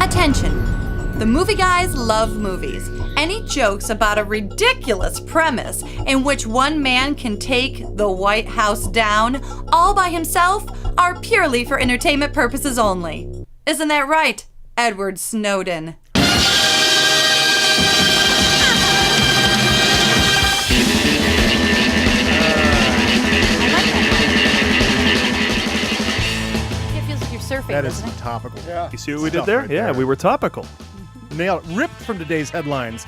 Attention! The movie guys love movies. Any jokes about a ridiculous premise in which one man can take the White House down all by himself are purely for entertainment purposes only. Isn't that right, Edward Snowden? It feels like you're surfing. That is doesn't it? topical. Yeah. You see what we did there? Right Yeah, there. we were topical. Nailed it. Ripped from today's headlines.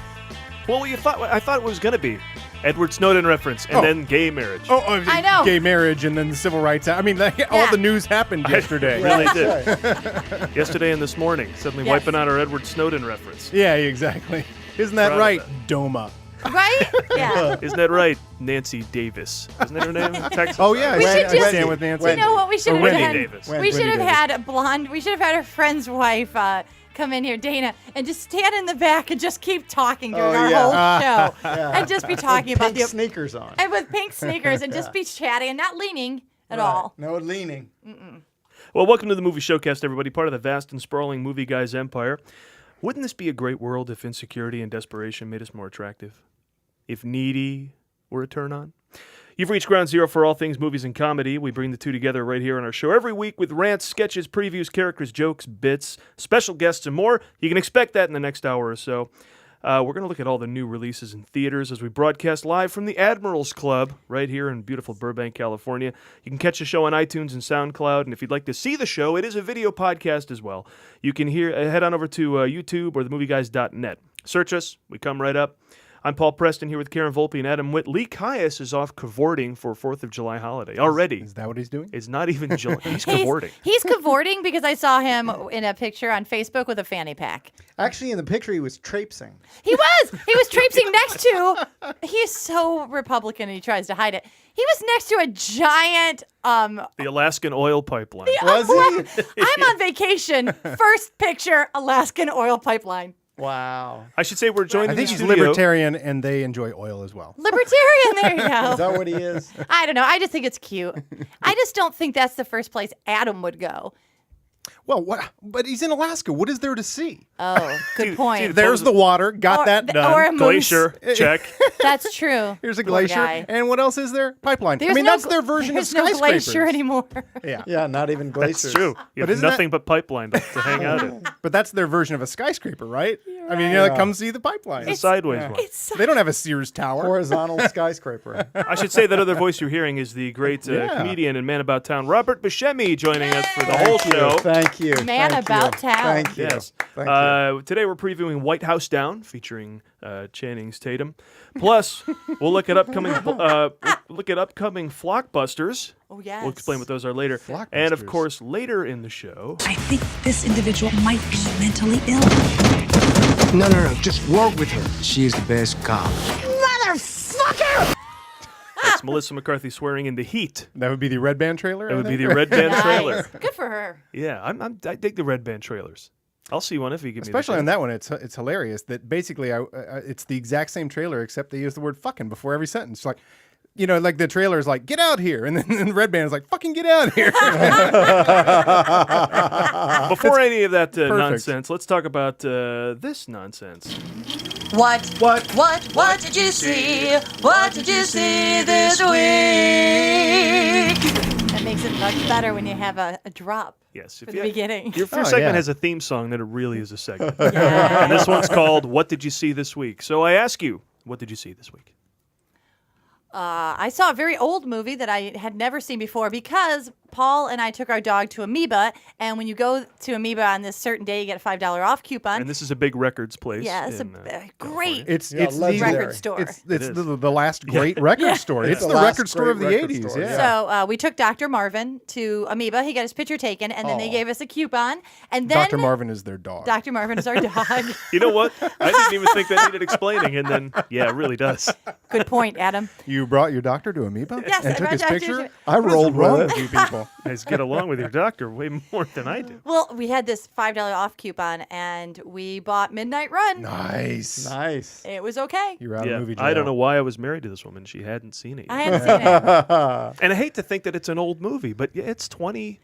Well, I thought it was going to be Edward Snowden reference and then gay marriage. I know. Gay marriage and then the civil rights. I mean, all the news happened yesterday. Really That's did. right. Yesterday and this morning, suddenly Yes. wiping out our Edward Snowden reference. Yeah, exactly. Isn't that Proud of right, that. Doma? Right? Yeah. Isn't that right, Nancy Davis? Isn't that her name? Texas. Oh, yeah. We I should just- stand with Nancy. You know what we should Or have Wendy had? Davis. We Wendy should have Davis. had a blonde. We should have had our friend's wife come in here, Dana, and just stand in the back and just keep talking during our whole show, and just be talking about Pink sneakers on. and with pink sneakers and just be chatting and not leaning at all. No leaning. Well, welcome to the Movie Showcast, everybody, part of the vast and sprawling movie guys empire. Wouldn't this be a great world if insecurity and desperation made us more attractive? If needy were a turn-on? You've reached ground zero for all things movies and comedy. We bring the two together right here on our show every week with rants, sketches, previews, characters, jokes, bits, special guests, and more. You can expect that in the next hour or so. We're going to look at all the new releases in theaters as we broadcast live from the Admirals Club right here in beautiful Burbank, California. You can catch the show on iTunes and SoundCloud, and if you'd like to see the show, it is a video podcast as well. You can head on over to YouTube or themovieguys.net. Search us. We come right up. I'm Paul Preston here with Karen Volpe and Adam Witt. Lee Caius is off cavorting for 4th of July holiday already. Is that what he's doing? It's not even July. He's cavorting. He's cavorting because I saw him in a picture on Facebook with a fanny pack. Actually, in the picture, he was traipsing. He was traipsing next to. He's so Republican and he tries to hide it. He was next to a giant. The Alaskan oil pipeline. Was he? I'm on vacation. First picture, Alaskan oil pipeline. Wow. I should say we're joined I in think the he's studio. libertarian and they enjoy oil as well. Libertarian, there you Is go. that what he is? I don't know. I just think it's cute. I just don't think that's the first place Adam would go. Well, what? But he's in Alaska. What is there to see? Oh, good point. There's the water. Got that done. Or a moose. Glacier, check. That's true. Here's a Poor glacier. guy. And what else is there? Pipeline. There's that's their version of there's no skyscrapers. glacier anymore. Yeah. Yeah, not even glaciers. That's true. You But have isn't nothing but pipeline to hang out in. But that's their version of a skyscraper, right? I mean, right. come see the pipeline. The sideways one. It's They don't have a Sears Tower. Horizontal skyscraper. I should say that other voice you're hearing is the great comedian and man about town, Robert Buscemi, joining us for the whole show. Thank you. Man Thank about you. town. Thank you. Yes. Thank you. Today we're previewing White House Down, featuring Channing's Tatum. Plus, we'll look at upcoming flockbusters. Oh, yes. We'll explain what those are later. Flockbusters. And of course, later in the show, I think this individual might be mentally ill. No, just work with her. She is the best cop. it's Melissa McCarthy swearing in The Heat. That would be the Red Band trailer. That I would be think? the Red Band Nice. trailer. Good for her. Yeah, I dig the Red Band trailers. I'll see one if you give Especially me on the that one, it's hilarious that basically it's the exact same trailer except they use the word "fucking" before every sentence. Like, like the trailer is like "get out here," and then the Red Band is like "fucking get out here." Before any of that nonsense, let's talk about this nonsense. What did you see? What did you see this week? That makes it much better when you have a drop Yes, for the beginning. Your first segment yeah. has a theme song that it really is a segment. Yeah. And this one's called "What Did You See This Week?" So I ask you, what did you see this week? I saw a very old movie that I had never seen before because Paul and I took our dog to Amoeba, and when you go to Amoeba on this certain day, you get a $5 off coupon. And this is a big records place. Yeah, it's in, a great It's Yeah, it's the legendary. record store. It's is. the last great record store. It's the the last record store of the great record 80s. store, Yeah. So we took Dr. Marvin to Amoeba. He got his picture taken, and then they gave us a coupon. And then Dr. Marvin is their dog. Dr. Marvin is our dog. You know what? I didn't even think that needed explaining, and then, yeah, it really does. Good point, Adam. You brought your doctor to Amoeba Yes, and I took brought his Dr. picture? to- I What is rolled wrong with with it. you people? You guys get along with your doctor way more than I do. Well, we had this $5 off coupon, and we bought Midnight Run. Nice. Nice. It was okay. You're out Yeah, of movie jail. I don't know why I was married to this woman. She hadn't seen it I yet. hadn't seen it. And I hate to think that it's an old movie, but yeah, it's 20.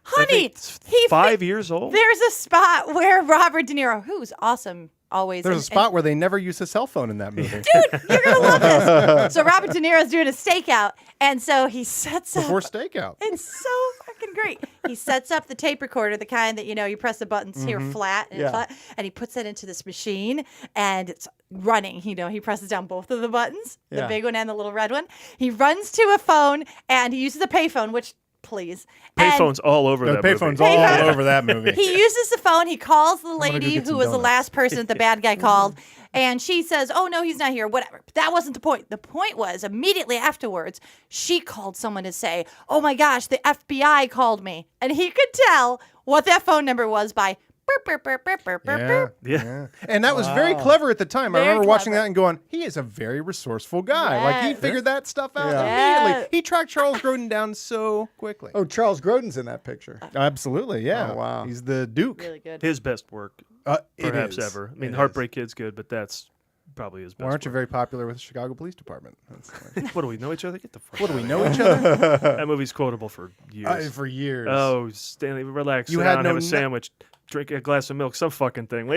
Honey, It's 5 years old. There's a spot where Robert De Niro, who's awesome always. There's a spot where they never use a cell phone in that movie. Dude, you're going to love this. So Robert De Niro's doing a stakeout, and so he sets up. Before stakeout. It's so fucking great. He sets up the tape recorder, the kind that, you press the buttons here flat and flat, and he puts it into this machine, and it's running. He presses down both of the buttons, the Yeah. big one and the little red one. He runs to a phone, and he uses a payphone, which, please. Payphones all over The that payphone's movie. all over that movie. He uses the phone. He calls the gonna go lady get who some was the donuts. last person that the bad guy called, and she says, "Oh no, he's not here." Whatever. But that wasn't the point. The point was immediately afterwards, she called someone to say, "Oh my gosh, the FBI called me," and he could tell what that phone number was by. Burp, burp, burp, burp, burp, burp, Yeah, burp. Yeah. And that was very clever at the time. I Very remember watching clever. that and going, he is a very resourceful guy. Like, he Yes. figured that stuff out Yeah. immediately. Yeah. He tracked Charles Grodin down so quickly. Oh, Charles Grodin's in that picture. Absolutely, yeah. Oh, wow. He's the Duke. Really good. His best work, It perhaps is. ever. I mean, It Heartbreak Kid's good, but that's probably his best. Why aren't you work. very popular with the Chicago Police Department? That's like, What do we know each other? Get the fuck. what do out we of know here. each other? That movie's quotable for years. For years. Oh, Stanley, relax. You Sit had down, no have a kno- sandwich, drink a glass of milk, some fucking thing.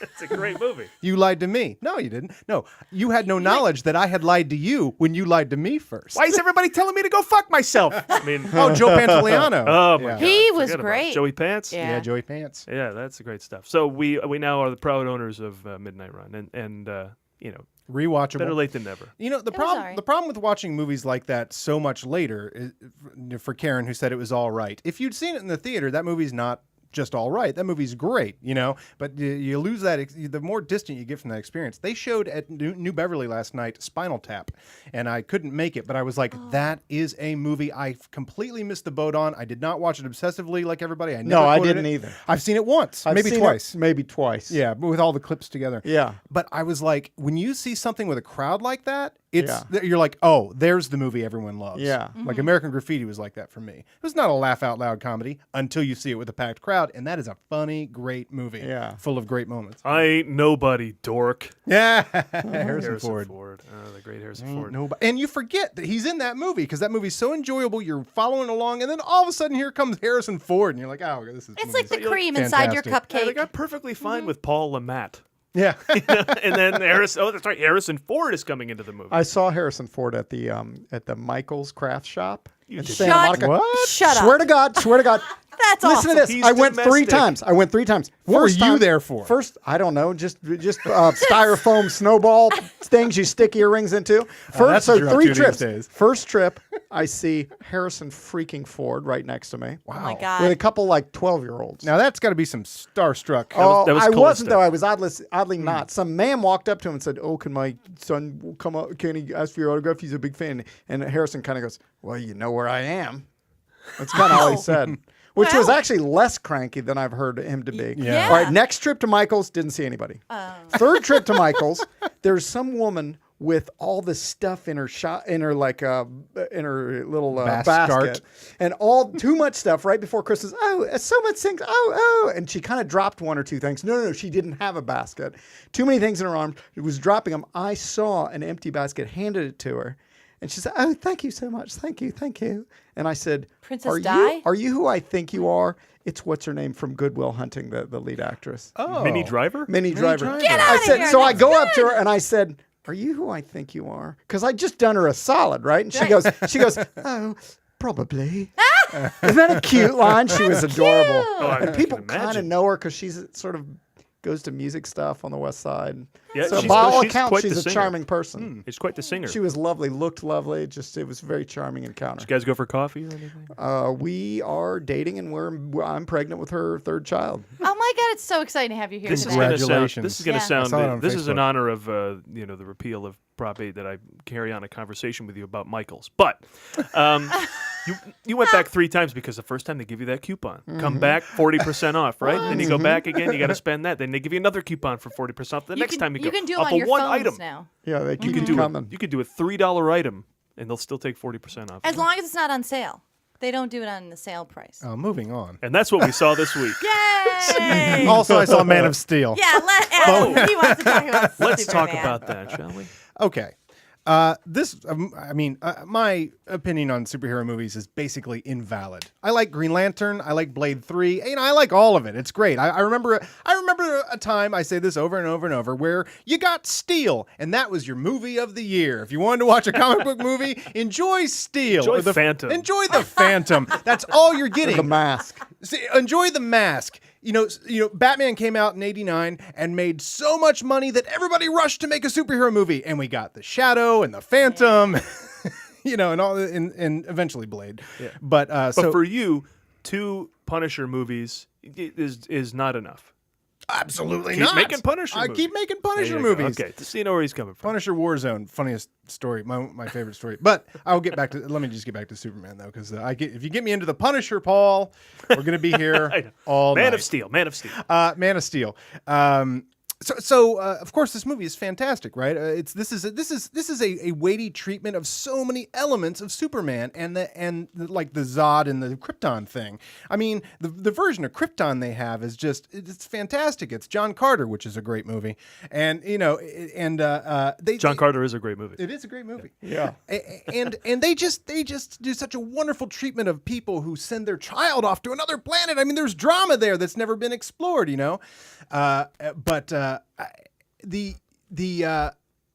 It's a great movie. You lied to me. No, you didn't. No, you had no knowledge that I had lied to you when you lied to me first. Why is everybody telling me to go fuck myself? I mean, Oh, Joe Pantoliano. oh my Yeah. god, He was forget about it. great. Joey Pants. Yeah. Yeah, Joey Pants. Yeah, that's the great stuff. So we now are the proud owners of Midnight Run, and Rewatchable. better late than never. You know, the was problem alright. the problem with watching movies like that so much later is, for Karen, who said it was all right. If you'd seen it in the theater, that movie's not just all right. That movie's great, but you lose that. The more distant you get from that experience. They showed at New Beverly last night Spinal Tap, and I couldn't make it, but I was like, that is a movie I completely missed the boat on. I did not watch it obsessively like everybody. I never I quoted didn't it. either. I've seen it once, I've maybe seen it twice. maybe twice. Yeah, but with all the clips together. Yeah. But I was like, when you see something with a crowd like that, Yeah. you're like, oh, there's the movie everyone loves. Yeah. Like American Graffiti was like that for me. It was not a laugh out loud comedy until you see it with a packed crowd, and that is a funny, great movie. Yeah. Full of great moments. I ain't nobody, dork. Yeah. Harrison Ford. Oh, the great Harrison Ford. And you forget that he's in that movie because that movie's so enjoyable. You're following along, and then all of a sudden, here comes Harrison Ford, and you're like, oh, this is. It's like the cream inside your fantastic. Yeah, they cupcake. got perfectly fine with Paul Lamette. Yeah. And then that's right, Harrison Ford is coming into the movie. I saw Harrison Ford at the Michael's Craft Shop in did. Santa Shut Monica. What? Shut up. Swear to God. That's Listen awesome. to this. He's I went 3 domestic. times. What were First you time- there for? First, I don't know, just styrofoam snowball things you stick earrings into. that's First, what you're up to 3 these trips. days. First trip, I see Harrison freaking Ford right next to me. Oh my With a God. couple like 12-year-olds. Now that's got to be some starstruck. Oh, that was I Callisto. wasn't though. I was oddly not. Some man walked up to him and said, "Oh, can my son come up? Can he ask for your autograph? He's a big fan." And Harrison kind of goes, "Well, you know where I am." That's kind of all he said, which was Well. actually less cranky than I've heard him to be. Yeah. All right, next trip to Michael's, didn't see anybody. Third trip to Michael's, there's some woman with all the stuff in her shop, in her little basket, and all too much stuff right before Christmas. Oh, so much things. Oh, and she kind of dropped 1 or 2 things. No, she didn't have a basket. Too many things in her arms. It was dropping them. I saw an empty basket, handed it to her, and she said, "Oh, thank you so much. Thank you." And I said, Princess "Are Di? you who I think you are?" It's what's her name from Good Will Hunting, the lead actress. Oh. Mini Driver? Minnie Driver. Driver. Get I outta said, here, so I that's go up to good. her and I said, "Are you who I think you are?" Because I just done her a solid, right? And she goes, "Oh, probably." Isn't that a cute line? She was adorable. I And can people kind of imagine. know her because she's sort of goes to music stuff on the West Side. Yeah, so she's- by all she's accounts, quite the she's a singer. charming person. He's quite the singer. She was lovely, looked lovely. Just it was a very charming encounter. you guys go for coffee or anything? We are dating, and I'm pregnant with her 3rd child. Oh my God, it's so exciting to have you here This is today. going to sound. Congratulations. This is going to Yeah. sound. I saw it on This is in Facebook. honor of the repeal of Prop 8 that I carry on a conversation with you about Michaels. But you went back 3 times because the first time they give you that coupon. Come back 40% off, right? Then you go back again. You got to spend that. Then they give you another coupon for 40% off the next time you go. You can do them off on of your one phones item. now. Yeah, they keep You can do coming. You could do a $3 item, and they'll still take 40% off. As long as it's not on sale. They don't do it on the sale price. Oh, moving on. And that's what we saw this week. Yay! Also, I saw Man of Steel. Yeah, he wants to talk about Let's Superman. talk about that, shall we? Okay. My opinion on superhero movies is basically invalid. I like Green Lantern. I like Blade 3. I like all of it. It's great. I remember a time, I say this over and over and over, where you got Steel, and that was your movie of the year. If you wanted to watch a comic book movie, enjoy Steel. Enjoy the Phantom. Enjoy the Phantom. That's all you're getting. The Mask. See, enjoy the Mask. You know, Batman came out in '89 and made so much money that everybody rushed to make a superhero movie, and we got the Shadow and the Phantom, and eventually Blade. Yeah. But for you, 2 Punisher movies is not enough. Absolutely Keep not. making Punisher I movies. keep making Punisher movies. Okay, so you know where he's coming from. Punisher Warzone, funniest story, my favorite story. But I'll get back to. Let me just get back to Superman though, because if you get me into the Punisher, Paul, we're gonna be here all night. Man of Steel. Man of Steel. So of course this movie is fantastic, right? This is a weighty treatment of so many elements of Superman and the Zod and the Krypton thing. I mean, the version of Krypton they have is it's fantastic. It's John Carter, which is a great movie, and John Carter is a great movie. It is a great movie. Yeah. And they just do such a wonderful treatment of people who send their child off to another planet. I mean, there's drama there that's never been explored,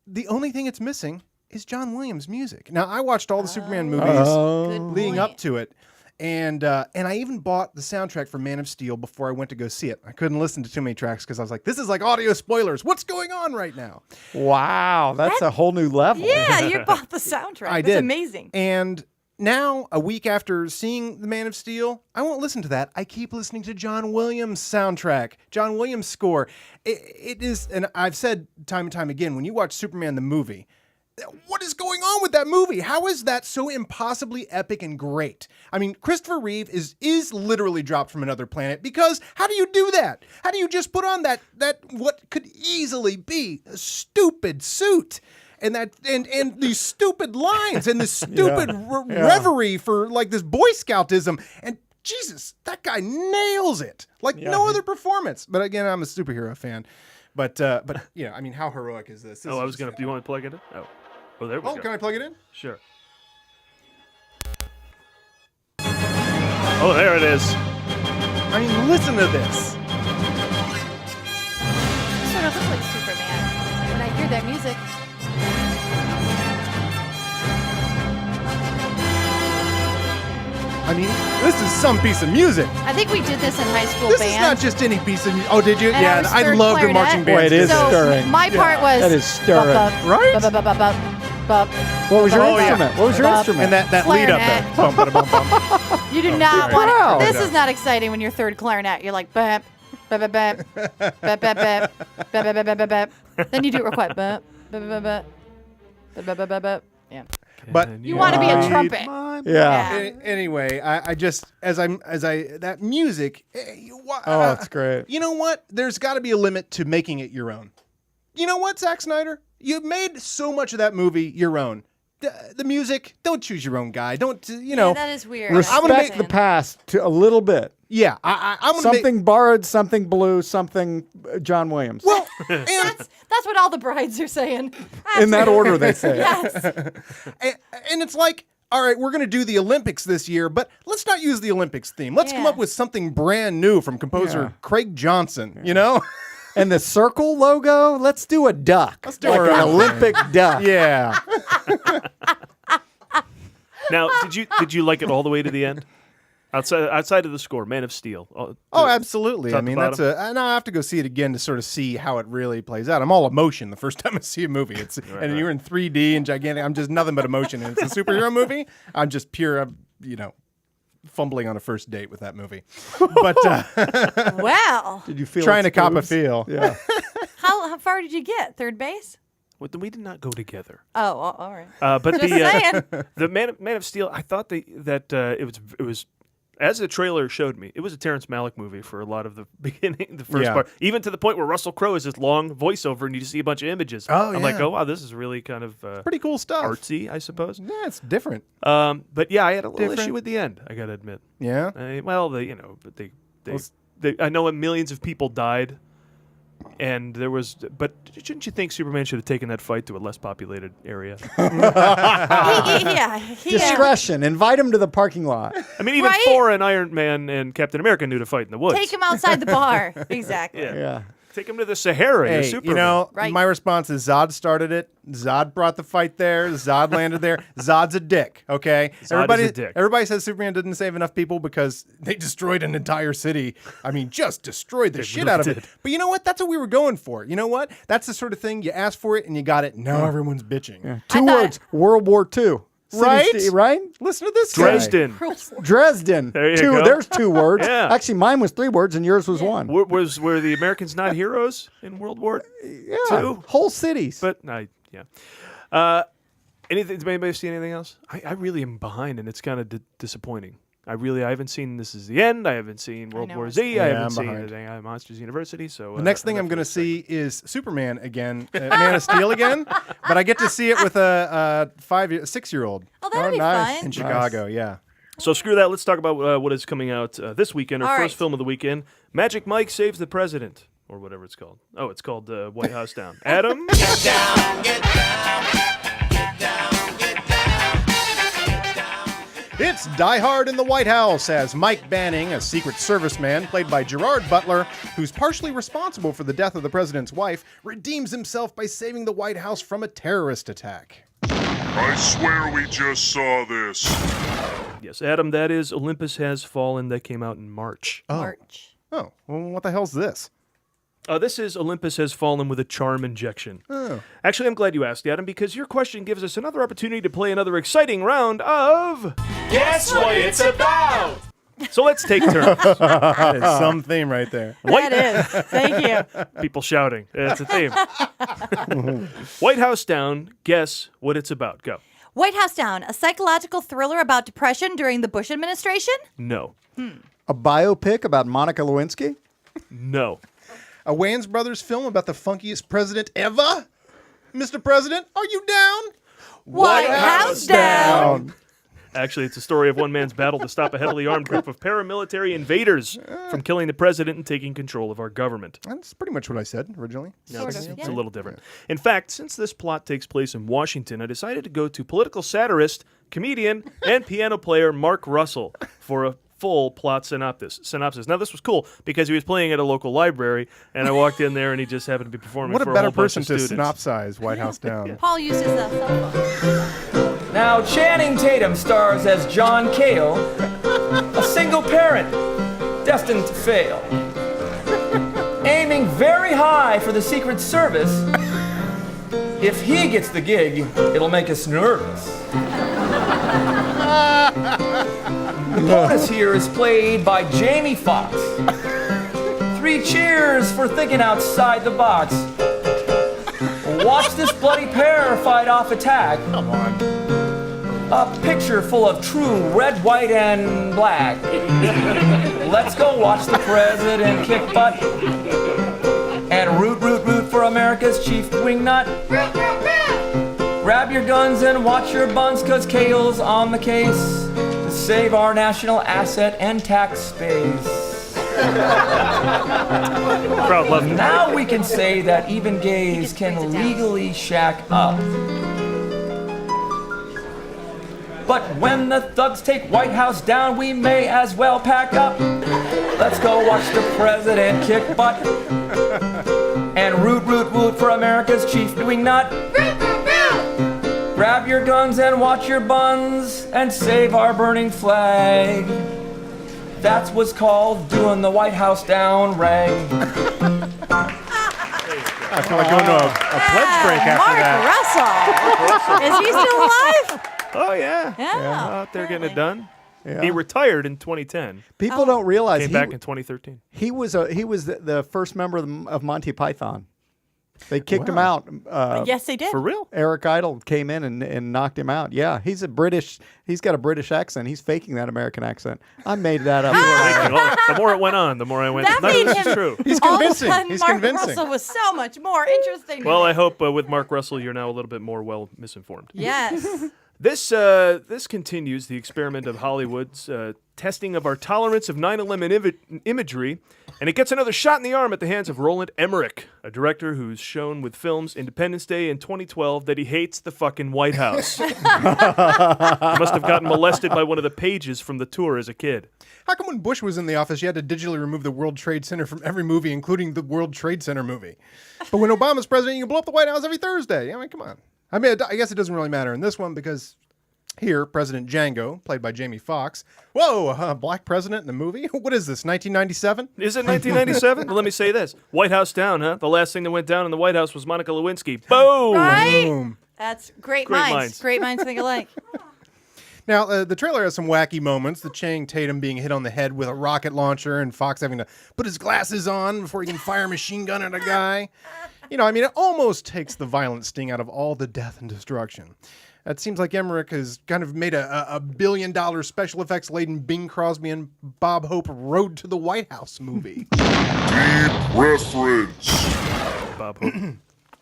the only thing it's missing is John Williams' music. Now, I watched all the Superman movies leading up to it, and I even bought the soundtrack for Man of Steel before I went to go see it. I couldn't listen to too many tracks because I was like, this is like audio spoilers. What's going on right now? Wow, that's a whole new level. Yeah, you bought the soundtrack. I That's did. amazing. And now, a week after seeing The Man of Steel, I won't listen to that. I keep listening to John Williams' soundtrack, John Williams' score. It is, and I've said time and time again, when you watch Superman the movie, what is going on with that movie? How is that so impossibly epic and great? I mean, Christopher Reeve is literally dropped from another planet, because how do you do that? How do you just put on that what could easily be a stupid suit? And these stupid lines and this stupid reverie for like this Boy Scoutism, and Jesus, that guy nails it like no other performance. But again, I'm a superhero fan, but I mean, how heroic is this? Do you want to plug it in? Oh, there we go. Can I plug it in? Sure. Oh, there it is. I mean, listen to this. Sort of looks like Superman when I hear that music. I mean, this is some piece of music. I think we did this in high school This band. is not just any piece of music. Oh, did you? And Yeah, I was I third love the clarinet. marching band. Boy, it is So stirring. my part was That is stirring. Right? What was your Oh, yeah. instrument? What was your instrument? And that lead up there. Clarinet. Bum, bum, bum. You do not Wow. want it. This is not exciting when you're third clarinet. You're like, bap, bap, bap, bap, bap, bap, bap, bap, bap, bap, bap, bap, bap. Then you do it real quick. Bap, bap, bap, bap, bap, bap, bap, bap, bap. Yeah. But You want to be a trumpet. Yeah. Anyway, I just that music. Oh, it's great. You know what? There's got to be a limit to making it your own. You know what, Zack Snyder? You made so much of that movie your own. The music, don't choose your own guy. Don't Yeah, that is weird. Respect the past to a little bit. Yeah, I'm gonna Something borrowed, something blue, something John Williams. Well, and That's what all the brides are saying. in that order, they say. Yes. and it's like, all right, we're going to do the Olympics this year, but let's not use the Olympics theme. Let's come Yeah. up with something brand new from composer Yeah. Craig Johnson, you know? And the circle logo, let's do a duck. Let's do or a an duck. Olympic duck. Yeah. Now, did you like it all the way to the end? Outside of the score, Man of Steel. Oh, absolutely. top I to mean, bottom? and I have to go see it again to sort of see how it really plays out. I'm all emotion the first time I see a movie. And you're in 3D and gigantic. I'm just nothing but emotion. And it's a superhero movie. I'm just pure, fumbling on a first date with that movie. But Well, Did you feel trying to its cop a moves? feel. Yeah. how far did you get? Third base? We did not go together. Oh, all right. But Just saying. the Man of Steel, I thought that it was. As the trailer showed me, it was a Terrence Malick movie for a lot of the beginning, the first Yeah. part, even to the point where Russell Crowe is this long voiceover and you just see a bunch of images. Oh, I'm like, yeah. oh wow, this is really kind of Pretty cool stuff. artsy, I suppose. Yeah, it's different. But yeah, I had a little Different. issue with the end. I gotta admit. Yeah. But I know millions of people died, And there was, but shouldn't you think Superman should have taken that fight to a less populated area? Discretion. Invite him to the parking lot. I mean, even Right? Thor and Iron Man and Captain America knew to fight in the woods. Take him outside the bar. Exactly. Yeah. Take him to the Sahara. You're Hey, Superman. you know, Right. my response is Zod started it. Zod brought the fight there. Zod landed there. Zod's a dick, okay? Zod is a dick. Everybody says Superman didn't save enough people because they destroyed an entire city. I mean, just destroyed the shit really out of did. it. But you know what? That's what we were going for. You know what? That's the sort of thing you asked for it and you got it. Now everyone's bitching. Two words. World War II. Right? Right? Listen to this guy. Dresden. Dresden. There you go. There's 2 words. Yeah. Actually, mine was 3 words and yours was 1. Were the Americans not heroes in World War Yeah. II? Whole cities. But yeah. Anything? Did anybody see anything else? I really am behind, and it's kind of disappointing. I haven't seen This Is the End. I haven't seen World War Z. Yeah, I haven't I'm seen behind. anything. I have Monsters University. So The next thing I'm going to see is Superman again, Man of Steel again, but I get to see it with a 6-year-old Oh, that'll be nice. fun. in Chicago. Yeah. So screw that. Let's talk about what is coming out this weekend. Our All first right. film of the weekend, Magic Mike Saves the President, or whatever it's called. Oh, it's called White House Down. Adam? It's Die Hard in the White House as Mike Banning, a Secret Service man played by Gerard Butler, who's partially responsible for the death of the president's wife, redeems himself by saving the White House from a terrorist attack. I swear we just saw this. Yes, Adam, that is Olympus Has Fallen. That came out in March. March. Oh, well, what the hell's this? This is Olympus Has Fallen with a charm injection. Actually, I'm glad you asked, Adam, because your question gives us another opportunity to play another exciting round of... Guess what it's about! So let's take turns. That is some theme right there. That is. Thank you. People shouting. It's a theme. White House Down, guess what it's about. Go. White House Down, a psychological thriller about depression during the Bush administration? No. A biopic about Monica Lewinsky? No. A Wayans Brothers film about the funkiest president ever? Mr. President, are you down? White House Down. Actually, it's a story of one man's battle to stop a heavily armed group of paramilitary invaders from killing the president and taking control of our government. That's pretty much what I said originally. Sort of, It's a little different. In fact, since this plot takes place in Washington, I decided to go to political satirist, comedian, and piano player Mark Russell for a full plot synopsis. Now, this was cool because he was playing at a local library, and I walked in there, and he just happened to be performing What a for better whole bunch person of to students. synopsize White House Down. Paul uses that cell phone. Now, Channing Tatum stars as John Cale, a single parent destined to fail. Aiming very high for the Secret Service, if he gets the gig, it'll make us nervous. The bonus here is played by Jamie Foxx. 3 cheers for thinking outside the box. Watch this bloody pair fight off attack. Come on. A picture full of true red, white, and black. Let's go watch the president kick butt. And root, root, root for America's chief wingnut. Grab your guns and watch your buns, cause Kale's on the case to save our national asset and tax space. Crowd loved it. Now we can say that even gays can legally shack up. But when the thugs take White House down, we may as well pack up. Let's go watch the president kick butt. And root, root, root for America's chief wingnut. Grab your guns and watch your buns and save our burning flag. That's what's called doing the White House down rag. I feel like going to a pledge break after Mark that. Russell. Is he still alive? Oh, yeah. Yeah. Out there getting it done. Yeah. He retired in 2010. People don't realize Came back in 2013. he was the first member of Monty Python. They kicked him out. Yes, they did. For real? Eric Idle came in and knocked him out. Yeah, he's got a British accent. He's faking that American accent. I made that up. The more it went on, the more I went, That none of made this is him- true. He's All of a convincing. sudden, He's Mark convincing. Russell was so much more interesting. to Well, me. I hope with Mark Russell, you're now a little bit more well misinformed. Yes. This continues the experiment of Hollywood's testing of our tolerance of 9/11 imagery And it gets another shot in the arm at the hands of Roland Emmerich, a director who's shown with films Independence Day in 2012 that he hates the fucking White House. He must have gotten molested by one of the pages from the tour as a kid. How come when Bush was in the office, you had to digitally remove the World Trade Center from every movie, including the World Trade Center movie? But when Obama's president, you can blow up the White House every Thursday. I mean, come on. I mean, I guess it doesn't really matter in this one because here, President Django, played by Jamie Foxx. Whoa, a black president in the movie? What is this, 1997? Is it 1997? Well, let me say this. White House down, huh? The last thing that went down in the White House was Monica Lewinsky. Boom! Right? Boom. That's great Great minds. minds. Great minds think alike. Now, the trailer has some wacky moments. The Channing Tatum being hit on the head with a rocket launcher and Fox having to put his glasses on before he can fire a machine gun at a guy. You know, I mean, it almost takes the violent sting out of all the death and destruction. It seems like Emmerich has kind of made a $1 billion special effects laden Bing Crosby and Bob Hope Road to the White House movie. Deep reference. Bob Hope.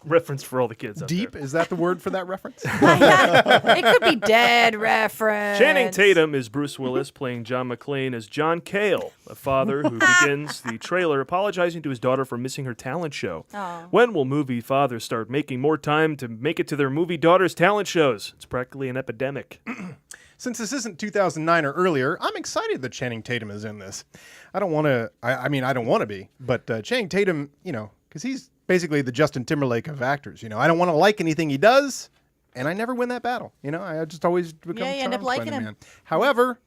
Reference for all the kids out Deep? there. Is that the word for that reference? It could be dead reference. Channing Tatum is Bruce Willis playing John McClane as John Cale, a father who begins the trailer apologizing to his daughter for missing her talent show. Oh. When will movie fathers start making more time to make it to their movie daughters' talent shows? It's practically an epidemic. Since this isn't 2009 or earlier, I'm excited that Channing Tatum is in this. I don't want to, I mean, I don't want to be, but Channing Tatum, you know, because he's basically the Justin Timberlake of actors. You know, I don't want to like anything he does, and I never win that battle. You know, I just always become Yeah, you end up charmed by liking the him. man. However,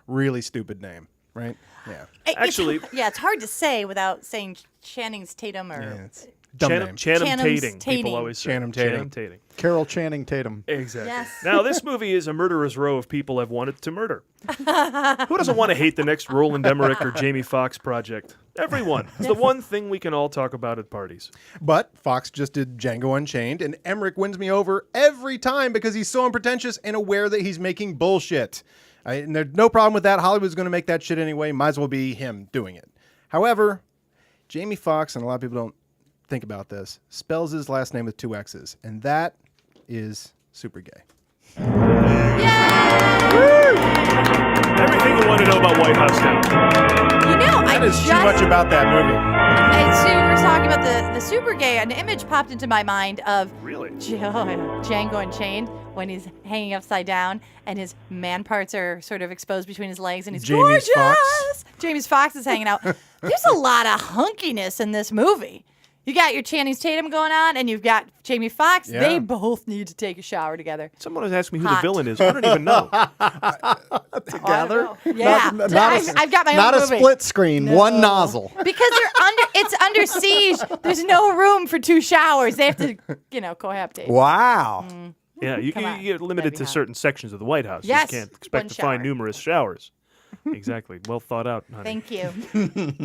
really stupid name, right? Yeah. Actually- it's hard to say without saying Channing's Tatum or it's dumb name. Channing Channing's Tating. Tating. People always say. Channing Tating. Channing Tating. Carol Channing Tatum. Exactly. Yes. Now, this movie is a murderer's row of people I've wanted to murder. Who doesn't want to hate the next Roland Emmerich or Jamie Foxx project? Everyone. It's the one thing we can all talk about at parties. But Fox just did Django Unchained, and Emmerich wins me over every time because he's so unpretentious and aware that he's making bullshit. And there's no problem with that. Hollywood's going to make that shit anyway. Might as well be him doing it. However, Jamie Foxx, and a lot of people don't think about this, spells his last name with 2 X's, and that is super gay. Everything you want to know about White House now. You know, That is too much about that movie. And so we were talking about the super gay. An image popped into my mind of Really? Django Unchained when he's hanging upside down and his man parts are sort of exposed between his legs and he's Jamie gorgeous. Foxx. Jamie Foxx is hanging out. There's a lot of hunkiness in this movie. You got your Channing Tatum going on, and you've got Jamie Foxx. Yeah. They both need to take a shower together. Someone has asked me who Hot. the villain is. I don't even know. Together? Yeah, I've got my Not own a movie. split screen, one nozzle. Because it's under siege. There's no room for 2 showers. They have to, cohabitate. Wow. Yeah, you Come on. get limited That'd be to hot. certain sections of the White House. Yes, You can't expect one to find shower. numerous showers. Exactly. Well thought out, honey. Thank you.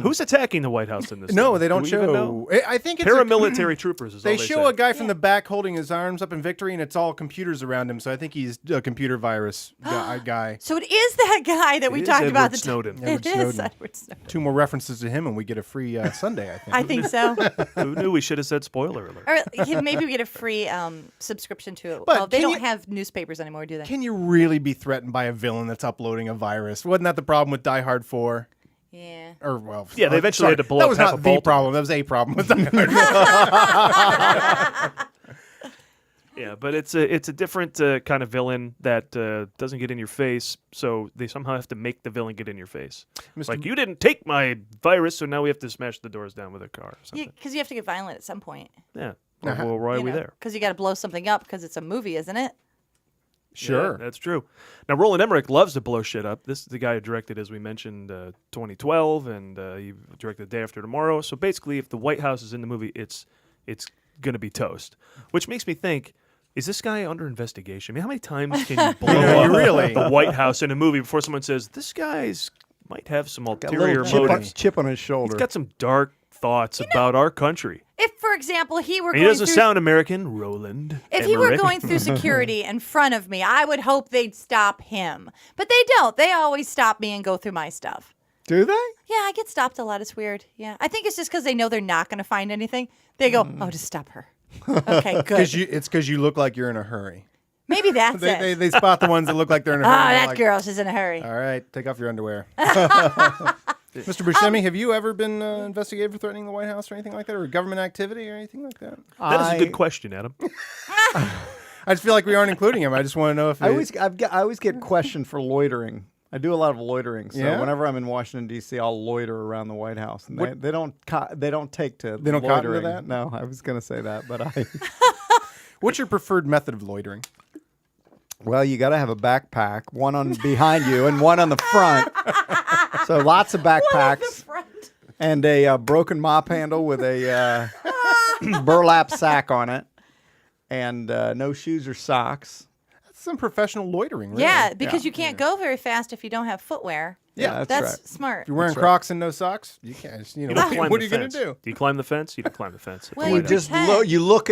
Who's attacking the White House in this? No, thing? they don't Do we even know? show. I think it's Paramilitary troopers is all They they show say. a guy from the back holding his arms up in victory, and it's all computers around him. So I think he's a computer virus guy. So it is that guy that we It is talked about. Edward Snowden. Edward It is Snowden. Edward Snowden. 2 more references to him, and we get a free Sunday, I think. I think so. Who knew? We should have said spoiler alert. Or maybe we get a free subscription to it. But Well, they can don't you- have newspapers anymore, do they? Can you really be threatened by a villain that's uploading a virus? Wasn't that the problem with Die Hard 4? Yeah. Or well, Yeah, they eventually had to blow That up was half not of the Baltimore. problem. That was a problem with Die Hard 4. Yeah, but it's a different kind of villain that doesn't get in your face, so they somehow have to make the villain get in your face. It's like, you didn't take my virus, so now we have to smash the doors down with a car or something. Because you have to get violent at some point. Yeah. Well, why are we there? Because you got to blow something up because it's a movie, isn't it? Sure. Yeah, that's true. Now, Roland Emmerich loves to blow shit up. This is the guy who directed, as we mentioned, 2012, and he directed The Day After Tomorrow. So basically, if the White House is in the movie, it's going to be toast. Which makes me think, is this guy under investigation? I mean, how many times can you blow up really? the White House in a movie before someone says, this guy's might have some Got a ulterior little motives? chip on his shoulder. He's got some dark thoughts about our country. If, for example, he were And he going doesn't through... sound American, Roland If he were Emmerich. going through security in front of me, I would hope they'd stop him. But they don't. They always stop me and go through my stuff. Do they? Yeah, I get stopped a lot. It's weird. Yeah. I think it's just because they know they're not going to find anything. They go, oh, just stop her. Okay, good. It's because you look like you're in a hurry. Maybe that's it. They spot the ones that look like they're in a Oh, hurry. and they're that like, girl, she's in a hurry. All right, take off your underwear. Mr. Buscemi, have you ever been investigated for threatening the White House or anything like that, or government activity or anything like that? That is a good question, Adam. I just feel like we aren't including him. I just want to know if I always get questioned for loitering. I do a lot of loitering, so whenever I'm in Washington D.C., I'll loiter around the White House, and they don't take to they don't cotton to loitering. that. No, I was going to say that, but I. What's your preferred method of loitering? Well, you got to have a backpack, one on behind you and one on the front. So lots of backpacks and a broken mop handle with a burlap sack on it, and no shoes or socks. Some professional loitering, really. Yeah, because you can't go very fast if you don't have footwear. Yeah, that's right. smart. If you're wearing Crocs and no socks, you can't. You What don't climb are the you going to fence. do? Do you climb the fence? You don't climb the fence. Well, You you just pretend. you look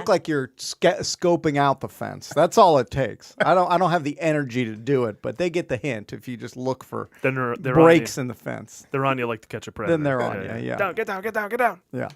like you're scoping out the fence. That's all it takes. I don't have the energy to do it, but they get the hint if you just look for Then they're breaks on in the fence. They're on you like to catch a predator. Then they're on you. Yeah. Down, get down, get down, get down. Yeah.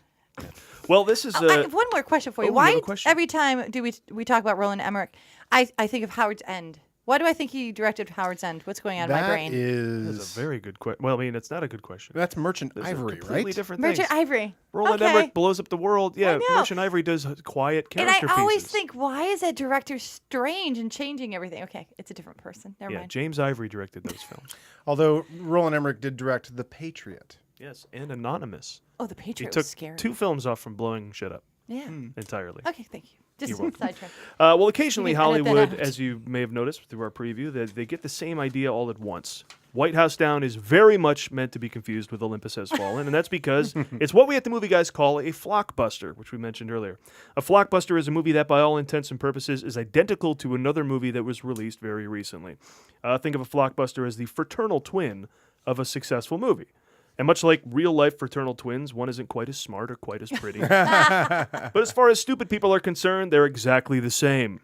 Well, this is. I have one more question for you. Oh, you have Why a question? every time do we talk about Roland Emmerich, I think of Howard's End. Why do I think he directed Howard's End? What's going on in my brain? That's a very good question. Well, I mean, it's not a good question. That's Merchant Those are Ivory, completely right? different Merchant things. Ivory. Roland Okay. Emmerich blows up the world. Yeah, know. Merchant Ivory does quiet And character I always pieces. think, why is that director strange and changing everything? Okay, it's a different person. Never Yeah, mind. James Ivory directed those films. Although Roland Emmerich did direct The Patriot. Yes, and Anonymous. Oh, The He Patriot took was scary. 2 films off from blowing shit up Yeah. entirely. Okay, thank you. Just You're welcome. sidetrack. Well, occasionally You can edit that Hollywood, out. as you may have noticed through our preview, that they get the same idea all at once. White House Down is very much meant to be confused with Olympus Has Fallen, and that's because it's what we at the movie guys call a flockbuster, which we mentioned earlier. A flockbuster is a movie that, by all intents and purposes, is identical to another movie that was released very recently. Think of a flockbuster as the fraternal twin of a successful movie. And much like real-life fraternal twins, one isn't quite as smart or quite as pretty. But as far as stupid people are concerned, they're exactly the same.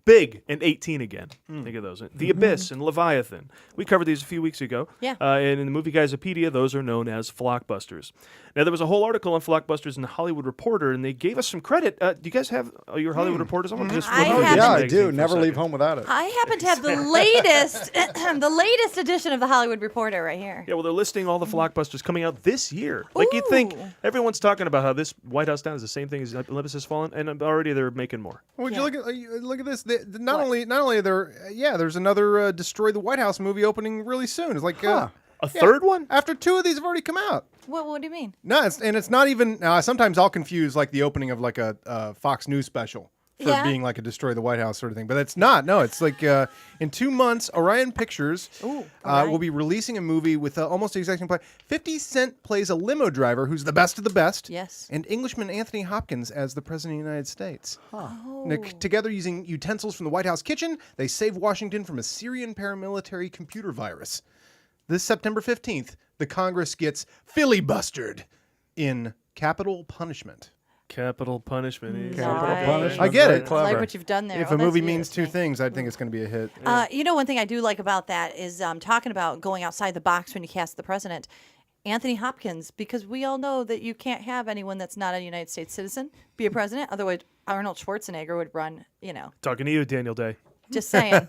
Big and 18 again. Think of those. The Abyss and Leviathan. We covered these a few weeks ago. Yeah. And in the Movie Guysopedia, those are known as flockbusters. Now, there was a whole article on flockbusters in the Hollywood Reporter, and they gave us some credit. Do you guys have your Hollywood Reporters? I want to just I flip through have this Yeah, I magazine do. for a Never leave second. home without it. I happen to have the latest, the latest edition of the Hollywood Reporter right here. Yeah, well, they're listing all the flockbusters coming out this year. Like, you'd think Ooh. everyone's talking about how this White House Down is the same thing as Olympus Has Fallen, and already they're making more. Would Yeah. you look at this? Not only are there, there's another Destroy the White House movie opening really soon. It's like A third one? after 2 of these have already come out. What do you mean? No, it's not even. Now, sometimes I'll confuse like the opening of like a Fox News special for Yeah. being like a Destroy the White House sort of thing, but it's not. No, it's like in 2 months, Orion Pictures will be releasing a movie with almost the exact same play. 50 Cent plays a limo driver who's the best of the best. Yes. And Englishman Anthony Hopkins as the President of the United States. Oh. Together, using utensils from the White House kitchen, they save Washington from a Syrian paramilitary computer virus. This September 15th, the Congress gets filibustered in capital punishment. Capital punishment. Nice. punishment. I get Very it. I clever. like what you've done there. If Oh, a that's movie good. means 2 things, I think it's going to be a hit. You know, one thing I do like about that is talking about going outside the box when you cast the president. Anthony Hopkins, because we all know that you can't have anyone that's not a United States citizen be a president. Otherwise, Arnold Schwarzenegger would run, Talking to you, Daniel Day. just saying.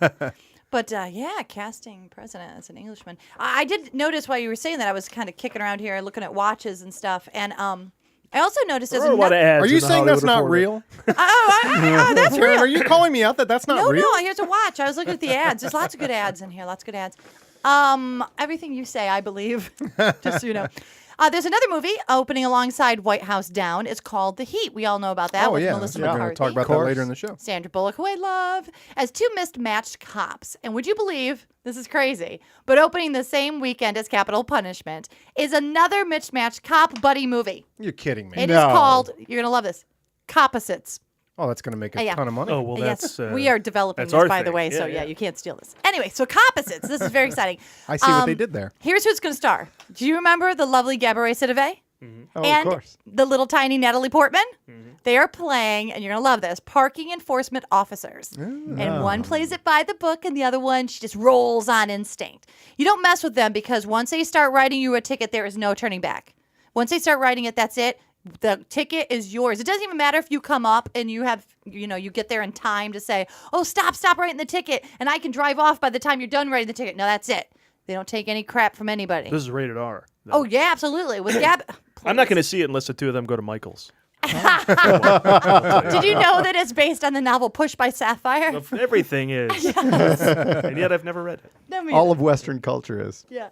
But yeah, casting president as an Englishman. I did notice while you were saying that, I was kind of kicking around here looking at watches and stuff. And I also noticed there's There are a lot of ads Are you in the saying that's Hollywood not Reporter. real? Oh, that's Karen, real. are you calling me out that that's not No, real? no, here's a watch. I was looking at the ads. There's lots of good ads in here. Lots of good ads. Everything you say, I believe. Just so you know. There's another movie opening alongside White House Down. It's called The Heat. We all know about that Oh, with yeah. Melissa We're going McCarthy. to talk about that later in the show. Sandra Bullock, who I love, as 2 mismatched cops. And would you believe, this is crazy, but opening the same weekend as Capital Punishment is another mismatched cop buddy movie. You're kidding me. It is called, you're going to love this, Copposites. Oh, that's going to make a Yeah. ton of money. Oh, well, that's... Yes, we are developing that's this, our by the thing. way, so Yeah. you can't steal this. Anyway, so Copposites, this is very exciting. I see what they did there. Here's who's going to star. Do you remember the lovely Gabourey Sidibe? Oh, And of course. the little tiny Natalie Portman? They are playing, and you're going to love this, parking enforcement officers. And one plays it by the book, and the other one, she just rolls on instinct. You don't mess with them because once they start writing you a ticket, there is no turning back. Once they start writing it, that's it. The ticket is yours. It doesn't even matter if you come up and you have, you get there in time to say, oh, stop writing the ticket, and I can drive off by the time you're done writing the ticket. No, that's it. They don't take any crap from anybody. This is rated R. Oh, yeah, absolutely. With Gab. I'm not going to see it unless the two of them go to Michael's. Did you know that it's based on the novel Push by Sapphire? Everything is. And yet I've never read it. All of Western culture is. Yeah.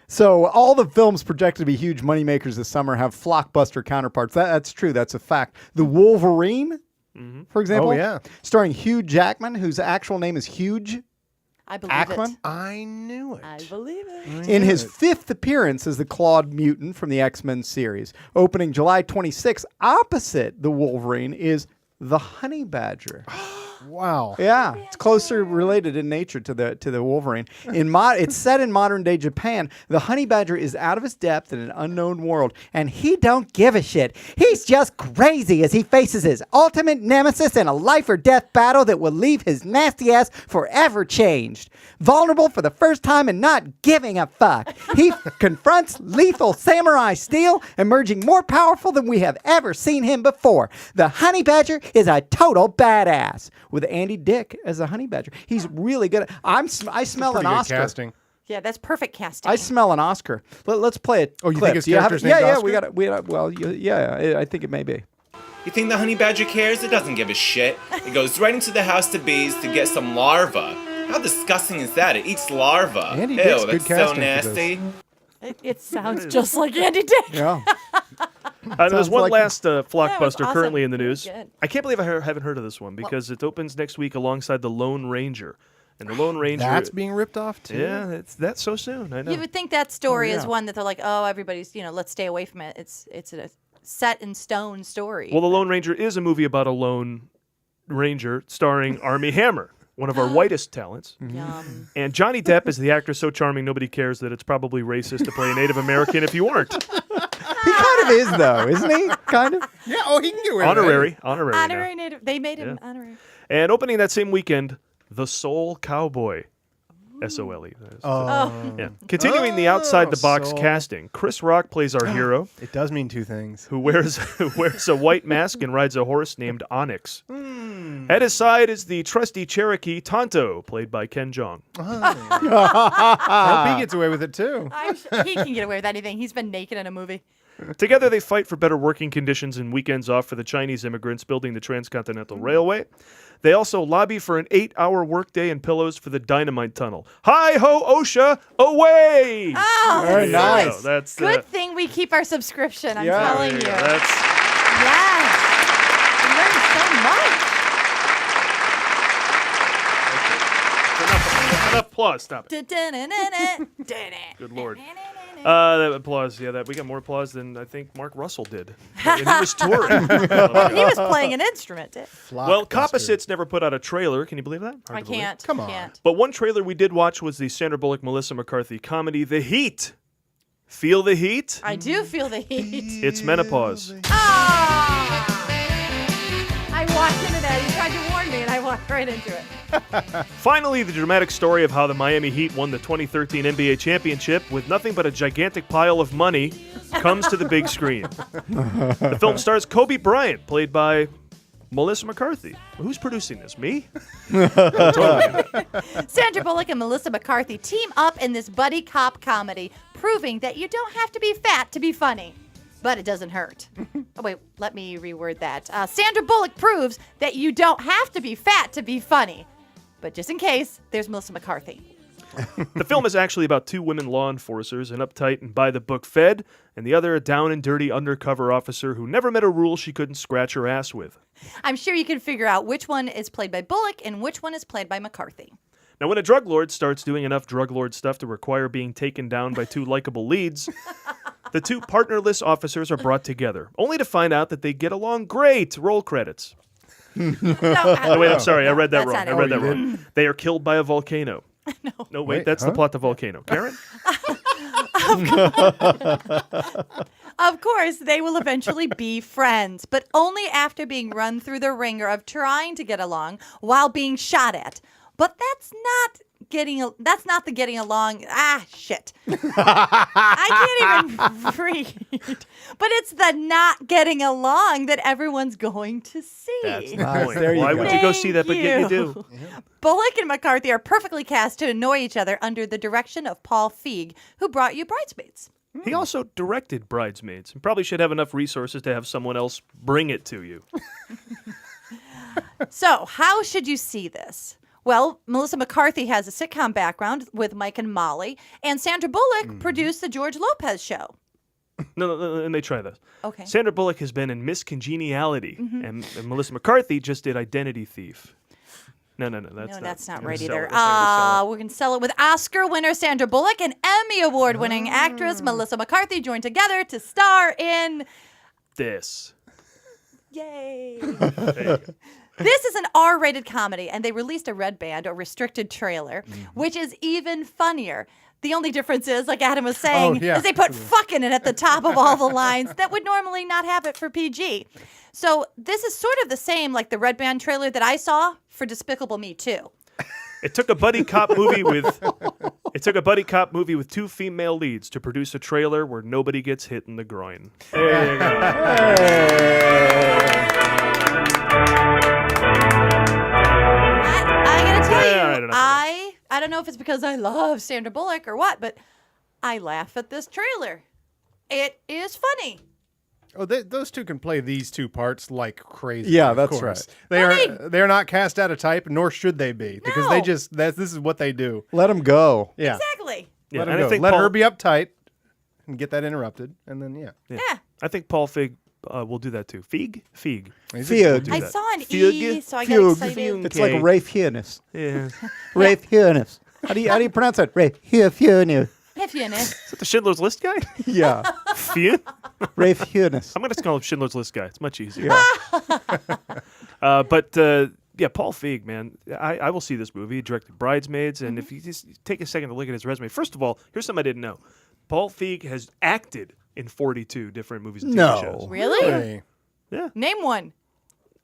So all the films projected to be huge moneymakers this summer have flockbuster counterparts. That's true. That's a fact. The Wolverine, for example, starring Hugh Jackman, whose actual name is Huge I believe Ackman. it. I knew it. I believe it. In his 5th appearance as the Clawed Mutant from the X-Men series, opening July 26th, opposite the Wolverine is the Honey Badger. Wow. Yeah, it's closer related in nature to the Wolverine. It's set in modern day Japan. The Honey Badger is out of his depth in an unknown world, and he don't give a shit. He's just crazy as he faces his ultimate nemesis in a life or death battle that will leave his nasty ass forever changed. Vulnerable for the first time and not giving a fuck. He confronts lethal samurai steel, emerging more powerful than we have ever seen him before. The Honey Badger is a total badass. With Andy Dick as a Honey Badger. He's really good. I smell an Oscar. Casting. Yeah, that's perfect casting. I smell an Oscar. Let's play it. Oh, you think his character's named Yeah, Oscar? we got it. Well, yeah, I think it may be. You think the honey badger cares? It doesn't give a shit. It goes right into the house of bees to get some larva. How disgusting is that? It eats larva. Andy Ew, Dick's good that's so casting for nasty. It sounds just like Andy Dick. Yeah. There's one last was flockbuster awesome. currently in the Very news. good. I can't believe I haven't heard of this one because it opens next week alongside The Lone Ranger. And The Lone Ranger... That's being ripped off, too? Yeah, that's so soon. I know. You would think that story is yeah. one that they're like, oh, everybody's, let's stay away from it. It's a set in stone story. Well, The Lone Ranger is a movie about a lone ranger starring Armie Hammer, one of our whitest talents. Yum. And Johnny Depp is the actor so charming nobody cares that it's probably racist to play a Native American if you weren't. He kind of is, though, isn't he? Kind of. Yeah, oh, he can get away with it. Honorary. Honorary now. Native. They made him honorary. And opening that same weekend, The Soul Cowboy. S-O-L-E. Yeah. Continuing the outside-the-box Soul. casting, Chris Rock plays our hero, It does mean two things. who wears a white mask and rides a horse named Onyx. At his side is the trusty Cherokee Tonto, played by Ken Jeong. I hope he gets away with it, too. He can get away with anything. He's been naked in a movie. Together, they fight for better working conditions and weekends off for the Chinese immigrants building the Transcontinental Railway. They also lobby for an 8-hour workday and pillows for the Dynamite Tunnel. Hi-ho, OSHA, away! Oh, Very nice. That's good thing we keep our subscription. I'm Yeah. telling you. That's Yes. I learned enough applause. Stop it. so much. Good Lord. That applause, we got more applause than I think Mark Russell did. And he was touring. He was playing an instrument. Well, Copposits never put out a trailer. Can you believe that? Hard I to believe. can't. Come on. Can't. But one trailer we did watch was the Sandra Bullock, Melissa McCarthy comedy, The Heat. Feel the heat? I do feel the heat. It's menopause. Ah! I walked into that. You tried to warn me, and I walked right into it. Finally, the dramatic story of how the Miami Heat won the 2013 NBA championship with nothing but a gigantic pile of money comes to the big screen. The film stars Kobe Bryant, played by Melissa McCarthy. Who's producing this? Me? Sandra Bullock and Melissa McCarthy team up in this buddy cop comedy, proving that you don't have to be fat to be funny. But it doesn't hurt. Oh, wait, let me reword that. Sandra Bullock proves that you don't have to be fat to be funny. But just in case, there's Melissa McCarthy. The film is actually about two women law enforcers, an uptight and by-the-book Fed, and the other a down-and-dirty undercover officer who never met a rule she couldn't scratch her ass with. I'm sure you can figure out which one is played by Bullock and which one is played by McCarthy. Now, when a drug lord starts doing enough drug lord stuff to require being taken down by two likable leads, the two partnerless officers are brought together, only to find out that they get along great. Roll credits. Oh, wait, I'm sorry. I read that That's wrong. not it. Wrong. They are killed by a volcano. No, wait, that's the plot to Volcano. Karen? Of course, they will eventually be friends, but only after being run through the ringer of trying to get along while being shot at. But that's not That's not the getting along. Shit. I can't even read. But it's the not getting along that everyone's going to see. That's the Nice. point. There you Why go. would you go see that, but yet you do? Bullock and McCarthy are perfectly cast to annoy each other under the direction of Paul Feig, who brought you Bridesmaids. He also directed Bridesmaids and probably should have enough resources to have someone else bring it to you. So, how should you see this? Well, Melissa McCarthy has a sitcom background with Mike and Molly, and Sandra Bullock produced the George Lopez show. No, let me try this. Okay. Sandra Bullock has been in Miss Congeniality, and Melissa McCarthy just did Identity Thief. No, That's not right sell either. it. That's not gonna We can sell it with Oscar winner Sandra Bullock and Emmy Award winning actress Melissa McCarthy joined together to star in this. Yay. There you go. This is an R-rated comedy, and they released a red band or restricted trailer, which is even funnier. The only difference is, like Adam was saying, is they put fucking it at the top of all the lines that would normally not have it for PG. So this is sort of the same like the red band trailer that I saw for Despicable Me 2. It took a buddy cop movie with two female leads to produce a trailer where nobody gets hit in the groin. There you go. I gotta tell you, all right, I don't know if it's because I love Sandra Bullock or what, but I laugh at this trailer. It is funny. Oh, those two can play these two parts like crazy. Yeah, of that's course. right. They're not cast out of type, nor should they be, because they just this is what they do. Let them go. Yeah, Exactly. Yeah, let and them I go. think Let Paul- her be uptight and get that interrupted, and then Yeah. I think Paul Feig will do that too. Feig? Feig. Feig. I that. saw an Feig. E, so I got Fugue. excited. It's like Rafe Fiennes. Yeah. Rafe Fiennes. How do you pronounce that? Rafe Fiennes. If you know. Is that the Schindler's List guy? Yeah. Feig? Rafe Fiennes. I'm going to call him Schindler's List guy. It's much easier. Yeah. But Paul Feig, man, I will see this movie. He directed Bridesmaids, and if you just take a second to look at his resume, first of all, here's something I didn't know. Paul Feig has acted in 42 different movies and TV shows. Really? Hey. Yeah. Name one.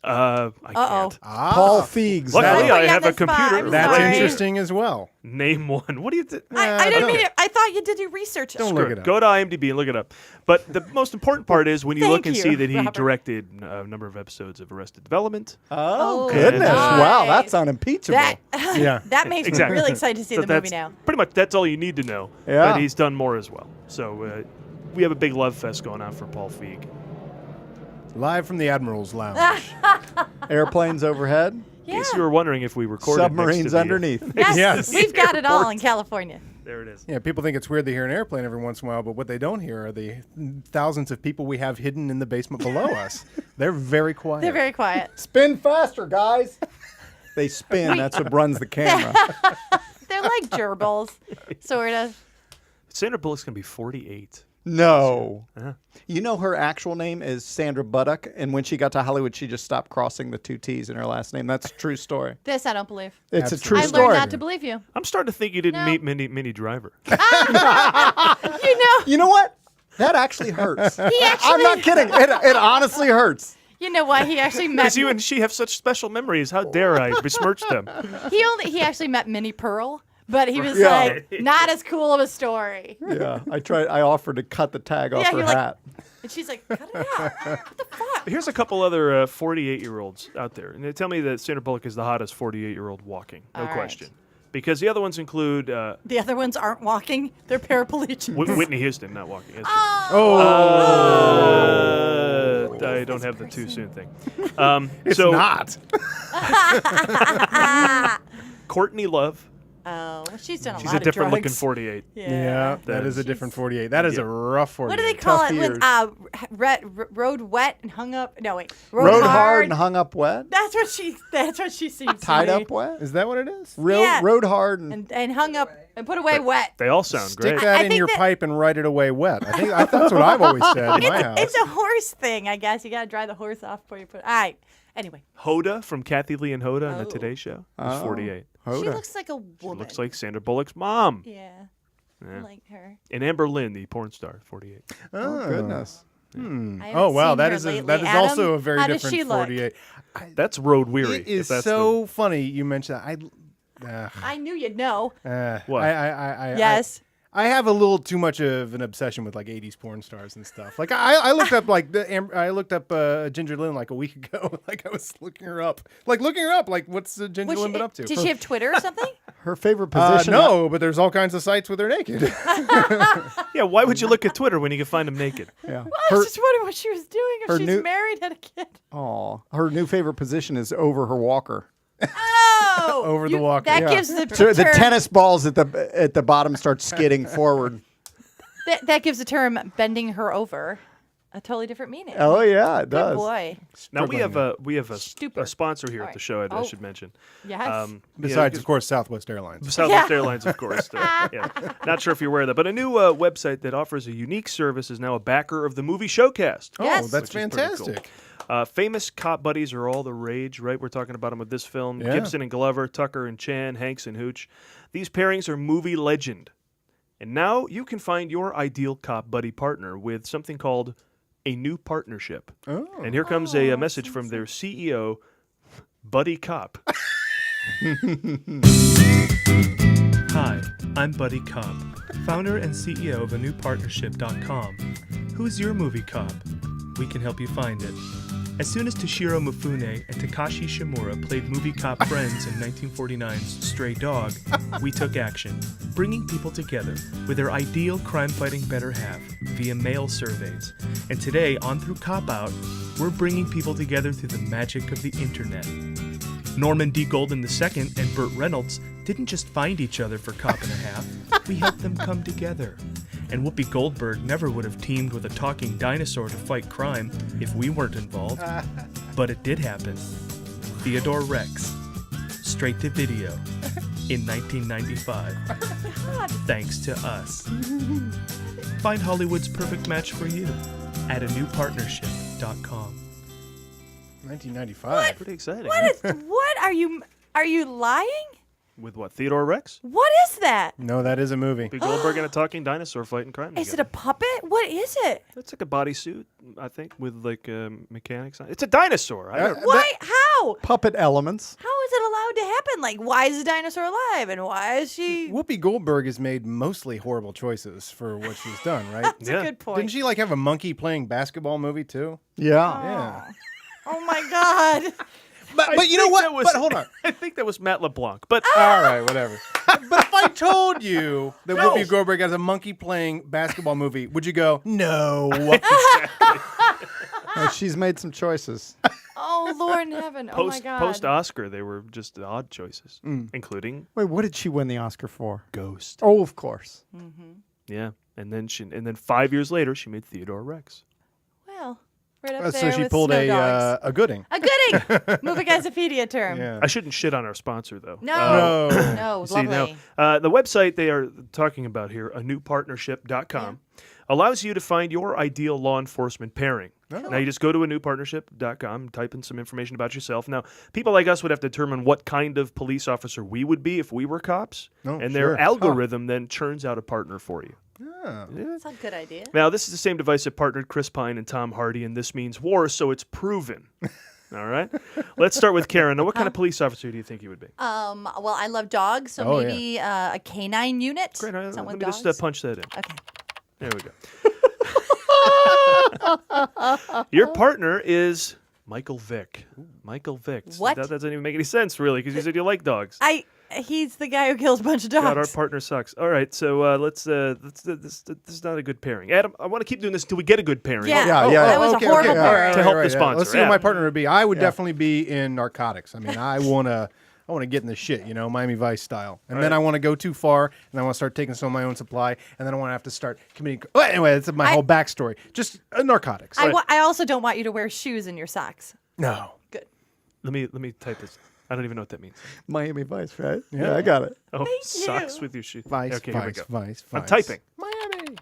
I can't. Paul Feig's. Luckily, Sorry. I have Put a you on the spot. computer. I'm That's sorry. interesting as well. Name one. What do you think? I didn't mean it. I thought you did your research. Don't look it up. Go to IMDb and look it up. But the most important part is when you Thank look and you, see that he Robert. directed a number of episodes of Arrested Development. Oh, Oh, goodness. nice. Wow, that's unimpeachable. Yeah. That makes Exactly. me really excited to see So the movie that's now. pretty much that's all you need to know. Yeah. But he's done more as well. So we have a big love fest going on for Paul Feig. Live from the Admiral's Lounge. Airplanes overhead, In Yeah. case you were wondering if we recorded submarines next to the, underneath. Yes, Yes. we've got it all in California. There it is. Yeah, people think it's weird they hear an airplane every once in a while, but what they don't hear are the thousands of people we have hidden in the basement below us. They're very quiet. They're very quiet. Spin faster, guys. They spin. That's what runs the camera. They're like gerbils, sort of. Sandra Bullock's going to be 48. No. Uh-huh. You know her actual name is Sandra Bullock, and when she got to Hollywood, she just stopped crossing the two T's in her last name. That's a true story. This I don't believe. It's a true I story. learned not to believe you. I'm starting to think you didn't No. meet Minnie Driver. You know, You know what? That actually hurts. I'm actually- not kidding. It honestly hurts. you know what? He actually met. Because you and she have such special memories. How dare I besmirch them? He actually met Minnie Pearl, but he was Yeah. like not as cool of a story. Yeah, I offered to cut the tag off Yeah, her you're like- hat. And she's like, cut it out. What the fuck? Here's a couple other 48-year-olds out there. And they tell me that Sandra Bullock is the hottest 48-year-old walking. No All right. question. Because the other ones include The other ones aren't walking; they're paraplegics. Whitney Houston, not walking. That's I don't have the too soon thing. It's so not. Courtney Love. Oh, well, she's done a She's lot a of different drugs. looking 48. Yeah, that is a different 48. That is a rough 48. What do they call Tough it? years. With road wet and hung up. No wait, Rode hard and hung up wet. That's what she. That's what she seems Tied to be. up wet. Is that what it is? Yeah. Rode hard and and hung up and put away wet. They all sound Stick great. that I in think your that- pipe and write it away wet. I think that's what I've always said in my house. It's a horse thing, I guess. You gotta dry the horse off before you put. All right. Anyway, Hoda from Kathy Lee and Hoda on the Oh. Today Show is 48. she Hoda. looks like a woman. Looks like Sandra Bullock's mom. Yeah. Yeah. I like her. And Amber Lynn, the porn star, 48. Oh, goodness. I haven't Oh wow, seen that her is lately. that is Adam, also a very how does different she look? 48. That's road weary. It is if that's so funny you mentioned that. I knew you'd know. What? Yes. I have a little too much of an obsession with like 80s porn stars and stuff. Like I looked up like Ginger Lynn like a week ago. Like I was looking her up. Like what's Ginger Lynn been up to? Did she have Twitter or something? Her favorite position. No, but there's all kinds of sites with her naked. Yeah, why would you look at Twitter when you can find them naked? Yeah. Well, I was just wondering what she was doing if she's married, had a kid. Oh, her new favorite position is over her walker. Oh, Over the walker. That gives the So the term, tennis balls at the bottom start skidding forward. that gives the term bending her over a totally different meaning. Oh yeah, it does. Good boy. Now we have a Stupid. sponsor here All at the right. show. I Oh. should mention. Yes. Besides, of course, Southwest Airlines. Southwest Airlines, of course. Yeah. Not sure if you're aware of that, but a new website that offers a unique service is now a backer of the movie Showcast. Yes. Oh, that's Which is pretty cool. fantastic. Famous cop buddies are all the rage, right? We're talking about them with this film. Yeah. Gibson and Glover, Tucker and Chan, Hanks and Hooch. These pairings are movie legend. And now you can find your ideal cop buddy partner with something called a new partnership. Oh. And here comes a message from their CEO, Buddy Cop. Hi, I'm Buddy Cop, founder and CEO of anewpartnership.com. Who's your movie cop? We can help you find it. As soon as Toshiro Mifune and Takashi Shimura played movie cop friends in 1949's Stray Dog, we took action, bringing people together with their ideal crime-fighting better half via mail surveys. And today, on through Cop Out, we're bringing people together through the magic of the internet. Norman D. Golden II and Burt Reynolds didn't just find each other for Cop and a Half, we helped them come together. And Whoopi Goldberg never would have teamed with a talking dinosaur to fight crime if we weren't involved. But it did happen. Theodore Rex, straight to video, in 1995. Thanks to us. Find Hollywood's perfect match for you at anewpartnership.com. 1995. Pretty exciting. What are you lying? With what? Theodore Rex? What is that? No, that is a movie. Big Goldberg and a talking dinosaur fighting crime Is it together. a puppet? What is it? It's like a bodysuit, I think, with like mechanics on it. It's a dinosaur. I don't, Why? How? Puppet elements. How is it allowed to happen? Like, why is the dinosaur alive? And why is she? Whoopi Goldberg has made mostly horrible choices for what she's done, right? That's a good point. Didn't she like have a monkey playing basketball movie too? Yeah. Yeah. Oh my God. But you know what? But hold on. I think that was Matt LeBlanc. But All right, whatever. But if I told you that Whoopi Goldberg has a monkey playing basketball movie, would you go, no? She's made some choices. Oh Lord in heaven. Oh my God. Post Oscar, they were just odd choices, including Wait, what did she win the Oscar for? Ghost. Oh, of course. Yeah, and then 5 years later, she made Theodore Rex. Well, right up there So she with pulled Snow Dogs. a gooding. A gooding. Movie Guysopedia term. Yeah. I shouldn't shit on our sponsor though. No. No. No. See, Lovely. now, the website they are talking about here, anewpartnership.com, allows you to find your ideal law enforcement pairing. Now, you just go to anewpartnership.com, type in some information about yourself. Now, people like us would have to determine what kind of police officer we would be if we were cops, and their sure. algorithm then churns out a partner for you. That's a good idea. Now, this is the same device that partnered Chris Pine and Tom Hardy, and this means war, so it's proven. All right? Let's start with Karen. Now, what kind of police officer do you think you would be? Well, I love dogs, so Oh, maybe a canine unit. Great. Let Someone me with just dogs. punch that in. Okay. There we go. Your partner is Michael Vick. Michael Vick. What? That doesn't even make any sense, really, because you said you like dogs. He's the guy who kills a bunch of dogs. God, our partner sucks. All right, so let's. This is not a good pairing. Adam, I want to keep doing this until we get a good pairing. Yeah. Yeah, Oh, yeah. That was a horrible pairing. To help the sponsor. Let's see who Yeah. my partner would be. I would definitely be in narcotics. I mean, I wanna get in the shit, Miami Vice style. And then I want to go too far, and I want to start taking some of my own supply, and then I want to have to start committing. Well, anyway, that's my whole backstory. Just narcotics. I also don't want you to wear shoes in your socks. No. Good. Let me type this. I don't even know what that means. Miami Vice, right? Yeah, I got it. Oh, Thank socks you. with your shoes. Vice, Okay, here we Vice, go. Vice, I'm Vice. typing. Miami.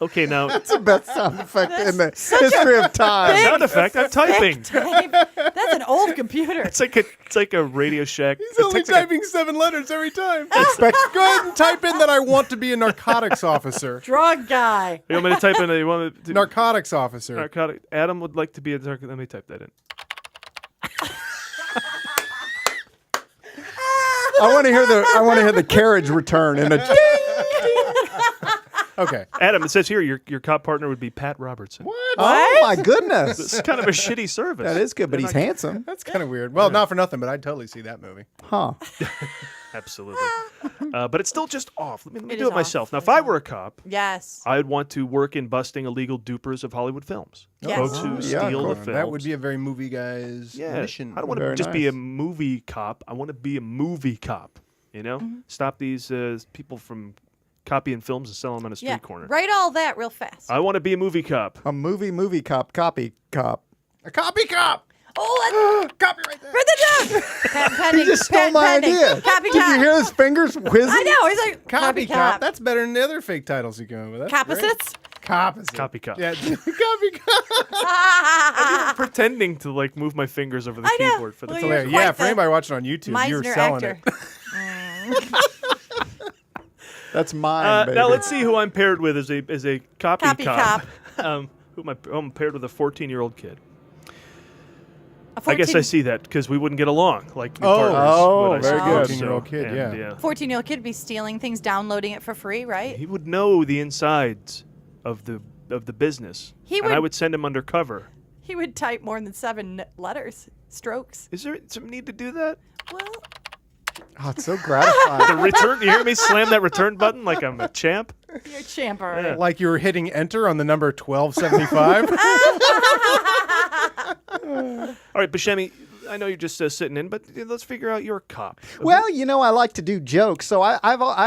Okay, now It's the best sound effect in the history of time. sound effect. I'm typing. That's an old computer. It's like a Radio Shack. He's only typing 7 letters every time. Go ahead and type in that I want to be a narcotics officer. Drug guy. You want me to type in? You want me to, Narcotics officer. narcotic? Adam would like to be a narcotic. Let me type that in. I want to hear the carriage return in a. Okay. Adam, it says here your cop partner would be Pat Robertson. What? Oh my goodness! It's kind of a shitty service. That is good, but he's handsome. That's kind of weird. Well, not for nothing, but I'd totally see that movie. Huh? Absolutely. But it's still just off. Let me It do is it myself. off. Now, if I were a cop, Yes. I'd want to work in busting illegal dupers of Hollywood films. Yes. Folks who steal the films. That would be a very movie guy's mission. I don't want to Very just be nice. a movie cop. I want to be a movie cop. You know, stop these people from copying films and selling them on a street corner. Write all that real fast. I want to be a movie cop. A movie cop, copy cop. A copy cop. Oh, let's Copyright that. write that down. Patent pending. He just stole patent my pending. idea. Copy Did you cop. hear his fingers whizzing? I know. He's like Copy cop. cop. That's better than the other fake titles you come up with. That's great. Opposites. Opposite. Copy cop. Yeah, copy cop. I'm pretending to like move my fingers over the I know. keyboard for the Well, film. you're Yeah, quite for the anybody watching on YouTube, you're Meisner selling actor. it. That's mine, baby. Now let's see who I'm paired with as a copy Copy cop. I'm paired with a 14-year-old kid. A I guess I 14 see that because we wouldn't get along like new Oh. partners. very good. 14-year-old kid, yeah. 14-year-old kid be stealing things, downloading it for free, right? He would know the insides of the business, He and I would- would send him undercover. He would type more than 7 letters, strokes. Is there some need to do that? Well, Oh, it's so gratifying. The return. You hear me slam that return button like I'm a champ? you're a champer. Yeah. Like you were hitting enter on the number 1275. All right, Buscemi, I know you're just sitting in, but let's figure out your cop. Well, you know, I like to do jokes, so I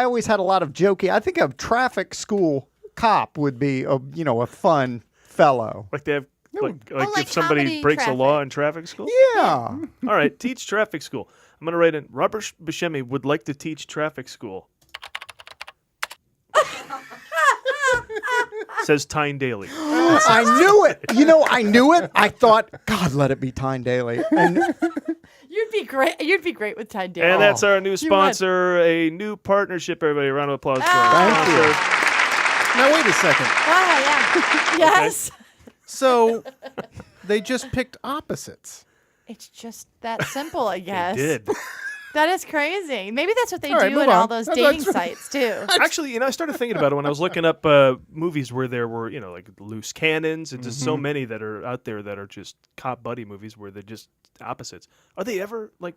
always had a lot of jokey. I think a traffic school cop would be a fun fellow. Like they have, like like if somebody comedy breaks a law traffic. in traffic school? Yeah. All right, teach traffic school. I'm going to write in, Robert Buscemi would like to teach traffic school. Says Tyne Daly. I knew it. You know, I knew it. I thought, God, let it be Tyne Daly. And You'd be great. You'd be great with Ty Daly. And that's our new You sponsor, a new partnership. Everybody, a round of applause for our Thank you. sponsor. Now, wait a second. Oh, yeah. Yes. So they just picked opposites. It's just that simple, I guess. Did. That is crazy. Maybe that's what they All right, do move in all on. those That's dating right. sites, too. Actually, I started thinking about it when I was looking up movies where there were, like loose cannons and just so many that are out there that are just cop buddy movies where they're just opposites. Are they ever like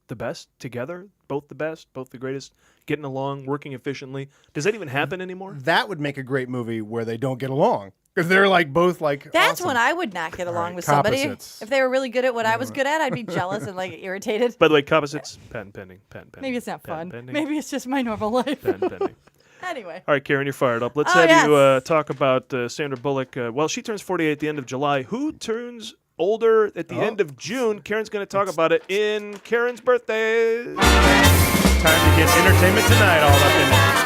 the best together? Both the best, both the greatest, getting along, working efficiently? Does that even happen anymore? That would make a great movie where they don't get along. Because they're like both like That's awesome. when I would not get along right, with somebody. opposites. If they were really good at what I was good at, I'd be jealous and like irritated. By the way, opposites, patent pending. Maybe it's not patent fun. pending, Maybe it's just my normal life. patent pending. Anyway. All right, Karen, you're fired up. Let's Oh, have you yes. talk about Sandra Bullock. Well, she turns 48 at the end of July. Who turns older at the end of June? Karen's going to talk about it in Karen's birthday. Time to get entertainment tonight all up in it.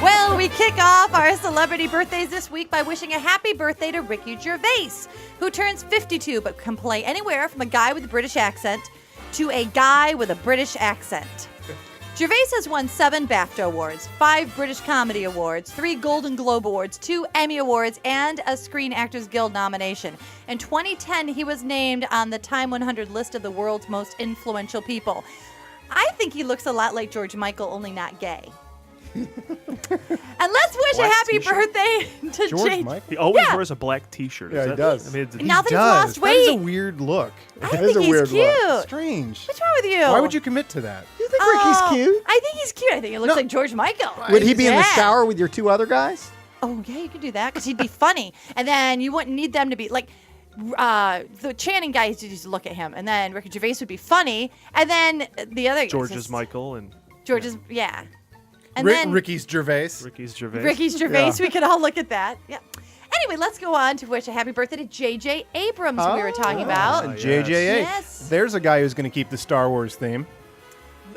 Well, we kick off our celebrity birthdays this week by wishing a happy birthday to Ricky Gervais, who turns 52 but can play anywhere from a guy with a British accent to a guy with a British accent. Gervais has won 7 BAFTA Awards, 5 British Comedy Awards, 3 Golden Globe Awards, 2 Emmy Awards, and a Screen Actors Guild nomination. In 2010, he was named on the Time 100 list of the world's most influential people. I think he looks a lot like George Michael, only not gay. And let's wish Black a happy t-shirt. birthday to George Jay. Michael. He always Yeah. wears a black T-shirt. Yeah, Is he that- does. I mean, it's- Now that he's Does. lost That is a weight, weird look. I It think is a he's weird cute. look. Strange. What's wrong with you? Why would you commit to that? You think Ricky's cute? I think he's cute. I think he looks like George Michael. Would he be in the Yeah. shower with your 2 other guys? Oh, yeah, you could do that because he'd be funny. And then you wouldn't need them to be like the Channing guys used to look at him. And then Ricky Gervais would be funny. And then the other George's Michael and George's, yeah. And then Ricky's Gervais. Ricky's Gervais. Ricky's Gervais. Yeah. We could all look at that. Yeah. Anyway, let's go on to wish a happy birthday to J.J. Abrams, who we were talking about. JJA. Yes. There's a guy who's going to keep the Star Wars theme.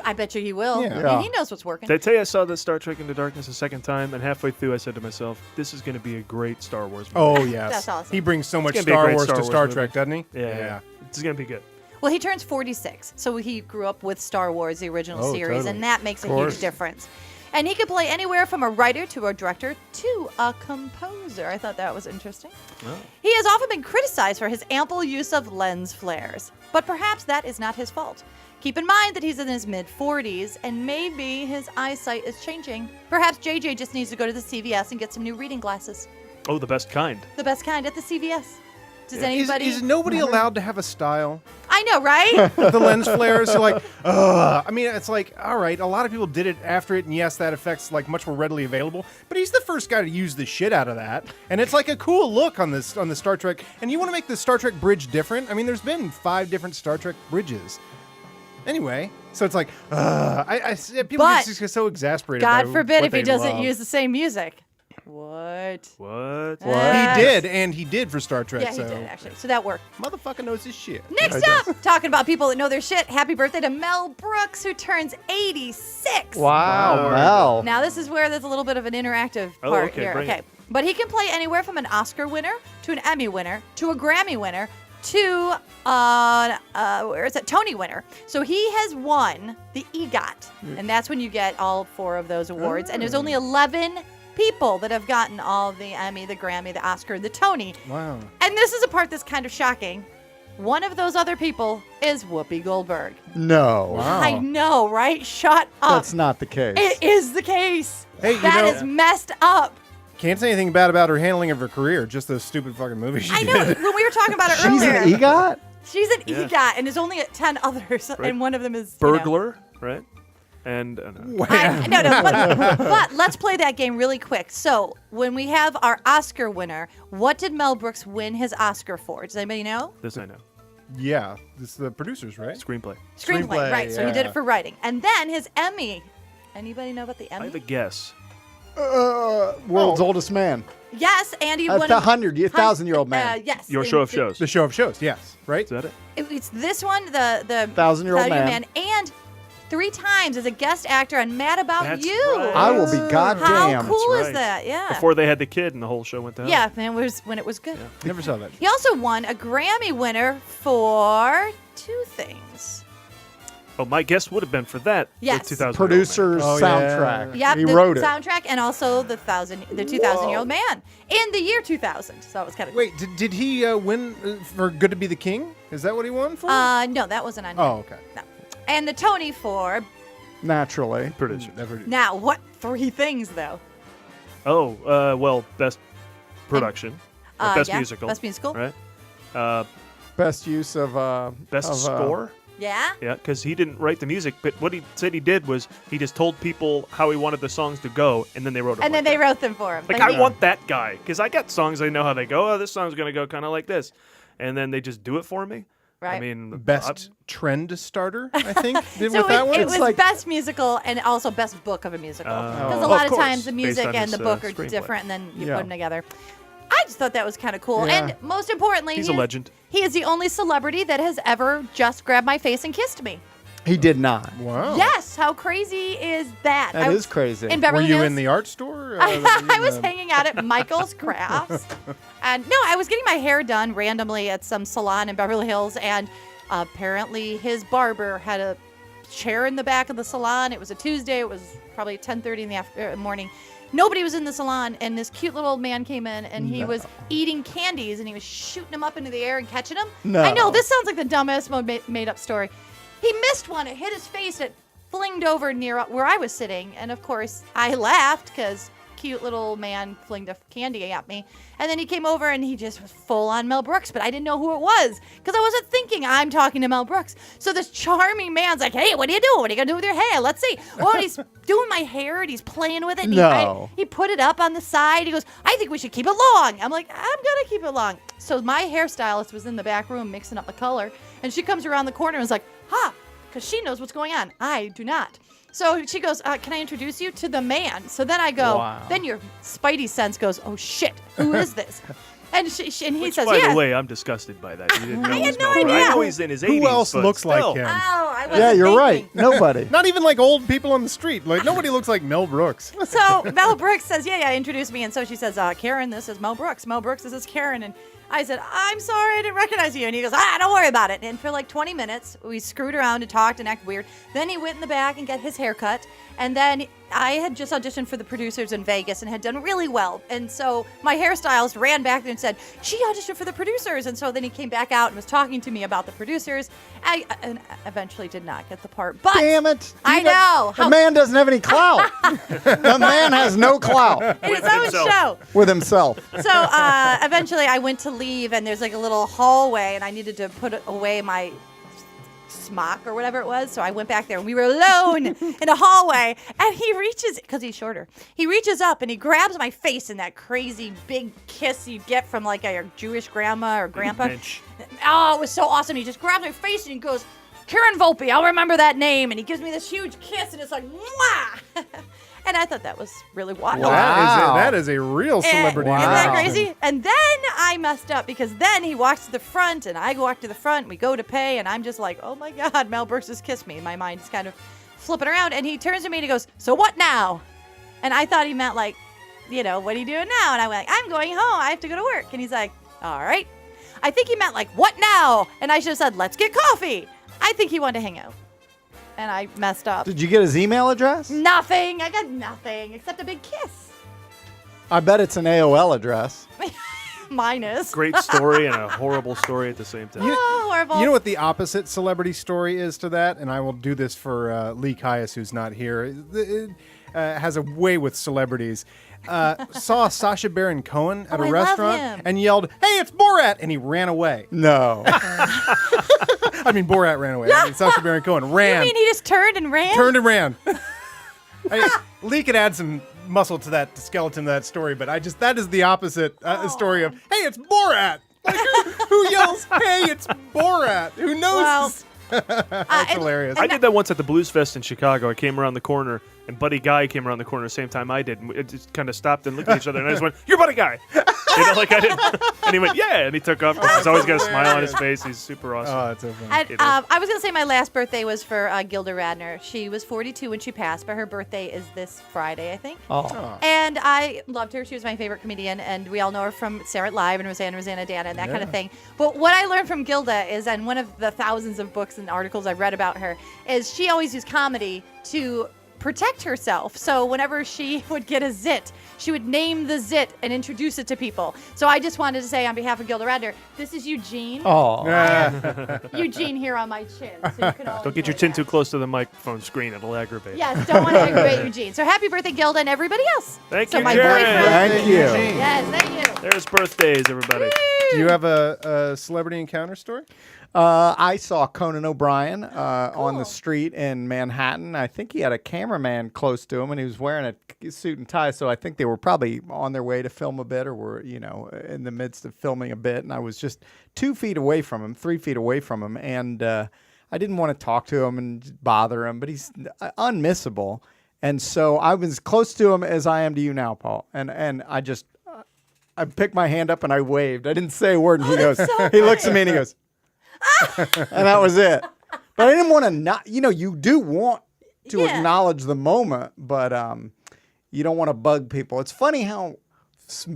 I bet you he will. Yeah. I mean, he knows what's working. Did I tell you I saw the Star Trek Into Darkness a second time, and halfway through I said to myself, this is going to be a great Star Wars movie. Oh, yes. That's awesome. He brings so much gonna be a Star great Wars Star to Wars Star movie. Trek, doesn't he? Yeah. This is going to be good. Well, he turns 46, so he grew up with Star Wars, the original Oh, series, totally. and that makes a Of course. huge difference. And he could play anywhere from a writer to a director to a composer. I thought that was interesting. Oh. He has often been criticized for his ample use of lens flares, but perhaps that is not his fault. Keep in mind that he's in his mid-40s, and maybe his eyesight is changing. Perhaps JJ just needs to go to the CVS and get some new reading glasses. Oh, the best kind. The best kind at the CVS. Does anybody... Is nobody allowed to have a style? I know, right? The lens flares are like, ugh. I mean, it's like, all right, a lot of people did it after it, and yes, that effect's like much more readily available. But he's the first guy to use the shit out of that, and it's like a cool look on the Star Trek. And you want to make the Star Trek bridge different? I mean, there's been 5 different Star Trek bridges. Anyway, so it's like, people just get so exasperated. God by forbid what if he they doesn't love. use the same music. What? He did for Star Trek. Yeah, he did actually. So that worked. Motherfucker knows his shit. Next up, talking about people that know their shit. Happy birthday to Mel Brooks, who turns 86. Wow, Mel. Now this is where there's a little bit of an interactive part here. Okay, but he can play anywhere from an Oscar winner to an Emmy winner to a Grammy winner to Tony winner. So he has won the EGOT, and that's when you get all 4 of those awards. And there's only 11 people that have gotten all the Emmy, the Grammy, the Oscar, the Tony. Wow. And this is a part that's kind of shocking. One of those other people is Whoopi Goldberg. No. Wow. I know, right? Shut up. That's not the case. It is the case. Hey, that is messed up. Can't say anything bad about her handling of her career, just those stupid fucking movies she did. I know. When we were talking about it She's earlier. an EGOT? She's an EGOT, and there's only 10 others, and one of them is Burglar, right? And no, but let's play that game really quick. So when we have our Oscar winner, what did Mel Brooks win his Oscar for? Does anybody know? This I know. Yeah, this is the producers, right? Screenplay. Screenplay, right? So he did it for writing, and then his Emmy. Anybody know about the Emmy? I have a guess. World's oldest man. Yes, and he A won 1,000-year-old man. yes, Your Show of Shows. The Show of Shows, yes, right? Is that it? It's this one, the 1,000-year-old man, and 3 times as a guest actor on Mad About That's You. right. I will be goddamn. How cool That's is right. that? Yeah. Before they had the kid and the whole show went down. Yeah, and it was when it was good. Never saw that. He also won a Grammy winner for 2 things. Oh, my guess would have been for that. Yes. The 2000 Producer's soundtrack. Yep, He the wrote it. soundtrack and also the 2,000-year-old man in the year 2000. So it was kind of cool. Wait, did he win for Good to Be the King? Is that what he won for? No, that wasn't on here. Oh, okay. No. And the Tony for Naturally. Producer. now what 3 things though? Oh, well, best production. Or best musical. Best musical. Right? Best use of Best score. Yeah. Yeah, because he didn't write the music, but what he said he did was he just told people how he wanted the songs to go, and then they wrote them. And then they wrote them for him. Like, I want that guy, because I got songs I know how they go. Oh, this song's going to go kind of like this. And then they just do it for me. Right. I mean, Best trend starter, I think, did So with that one. it was best musical and also best book of a musical. Because a of lot of course, times the based music on and his, the book are screenplay. different, and then you Yeah. put them together. I just thought that was kind of cool. Yeah. And most importantly, He's a legend. He is the only celebrity that has ever just grabbed my face and kissed me. He did not. Wow. Yes, how crazy is that? That is crazy. In Were Beverly you Hills, in the art store? I was hanging out at Michael's Crafts, and no, I was getting my hair done randomly at some salon in Beverly Hills, and apparently his barber had a chair in the back of the salon. It was a Tuesday. It was probably 10:30 in the morning. Nobody was in the salon, and this cute little old man came in, and he was eating candies, and he was shooting them up into the air and catching them. No. I know, this sounds like the dumbest made-up story. He missed one. It hit his face. It flinged over near where I was sitting, and of course, I laughed because cute little old man flinged a candy at me. And then he came over, and he just was full on Mel Brooks, but I didn't know who it was because I wasn't thinking I'm talking to Mel Brooks. So this charming man's like, "Hey, what are you doing? What are you gonna do with your hair? Let's see." Oh, and he's doing my hair, and he's playing with it. And No. he put it up on the side. He goes, "I think we should keep it long." I'm like, "I'm gonna keep it long." So my hairstylist was in the back room mixing up the color, and she comes around the corner and is like, "Ha," because she knows what's going on. I do not. So she goes, "Can I introduce you to the man?" So then I go, Wow. then your spidey sense goes, "Oh shit, who is this?" And he Which, says, by "Yeah." the way, I'm disgusted by that. You didn't know I it had was no Mel Brooks. idea. I know he's in his 80s. Who else but looks like still. him? Oh, I wasn't Yeah, you're thinking. right. Nobody. Not even like old people on the street. Like nobody looks like Mel Brooks. So Mel Brooks says, yeah, introduce me. And so she says, "Karen, this is Mel Brooks. Mel Brooks, this is Karen." And I said, "I'm sorry, I didn't recognize you." And he goes, "Don't worry about it." And for like 20 minutes, we screwed around and talked and acted weird. Then he went in the back and got his hair cut. And then I had just auditioned for the producers in Vegas and had done really well. And so my hairstylist ran back there and said, she auditioned for the producers. And so then he came back out and was talking to me about the producers. I eventually did not get the part. But damn it. I know. The man doesn't have any clout. The man has no clout. In his own show. With himself. So eventually I went to leave, and there's like a little hallway, and I needed to put away my smock or whatever it was. So I went back there, and we were alone in a hallway, and he reaches, because he's shorter, he reaches up and he grabs my face in that crazy big kiss you get from like a Jewish grandma or grandpa. Oh, it was so awesome. He just grabs my face and he goes, Karen Volpe, I'll remember that name. And he gives me this huge kiss, and it's like, mwah! And I thought that was really wild. Wow. That is a real celebrity. Isn't that crazy? And then I messed up, because then he walks to the front and I walk to the front and we go to pay, and I'm just like, oh my God, Mel Brooks has kissed me. My mind is kind of flipping around, and he turns to me and he goes, so what now? And I thought he meant like, what are you doing now? And I went, I'm going home. I have to go to work. And he's like, all right. I think he meant like, what now? And I should have said, let's get coffee. I think he wanted to hang out. And I messed up. Did you get his email address? Nothing. I got nothing except a big kiss. I bet it's an AOL address. Minus. Great story and a horrible story at the same time. Horrible. You know what the opposite celebrity story is to that? And I will do this for Lee Caius, who's not here. It has a way with celebrities. Saw Sacha Baron Cohen at a restaurant and yelled, hey, it's Borat! And he ran away. No. I mean, Borat ran away. I mean, Sacha Baron Cohen ran. You mean he just turned and ran? Turned and ran. Lee could add some muscle to that skeleton to that story, but that is the opposite story of, hey, it's Borat! Like, who yells, hey, it's Borat? Who knows? That's hilarious. I did that once at the Blues Fest in Chicago. I came around the corner, and Buddy Guy came around the corner the same time I did. And it just kind of stopped and looked at each other, and I just went, you're Buddy Guy! Like I didn't. And he went, yeah, and he took off. He's always got a smile on his face. He's super awesome. Oh, that's so funny. I was going to say my last birthday was for Gilda Radner. She was 42 when she passed, but her birthday is this Friday, I think. Oh. And I loved her. She was my favorite comedian, and we all know her from Sarah Live and Rosanna Dana and that kind of thing. But what I learned from Gilda is, and one of the thousands of books and articles I've read about her, is she always used comedy to protect herself. So whenever she would get a zit, she would name the zit and introduce it to people. So I just wanted to say on behalf of Gilda Radner, this is Eugene. Oh. I have Eugene here on my chin. So you can all don't get your chin too close to the microphone screen. It'll aggravate. Yes, don't want to aggravate Eugene. So happy birthday, Gilda, and everybody else. Thank so you, my Karen. boyfriend. Thank you. Yes, thank you. There's birthdays, everybody. Do you have a celebrity encounter story? I saw Conan O'Brien on the street in Manhattan. I think he had a cameraman close to him, and he was wearing a suit and tie. So I think they were probably on their way to film a bit, or were in the midst of filming a bit. And I was just 2 feet away from him, 3 feet away from him, and I didn't want to talk to him and bother him, but he's unmissable. And so I was as close to him as I am to you now, Paul. And I picked my hand up and I waved. I didn't say a word, and he goes, he looks at me and he goes. And that was it. But I didn't want to not, you do want to acknowledge the moment, but you don't want to bug people. It's funny how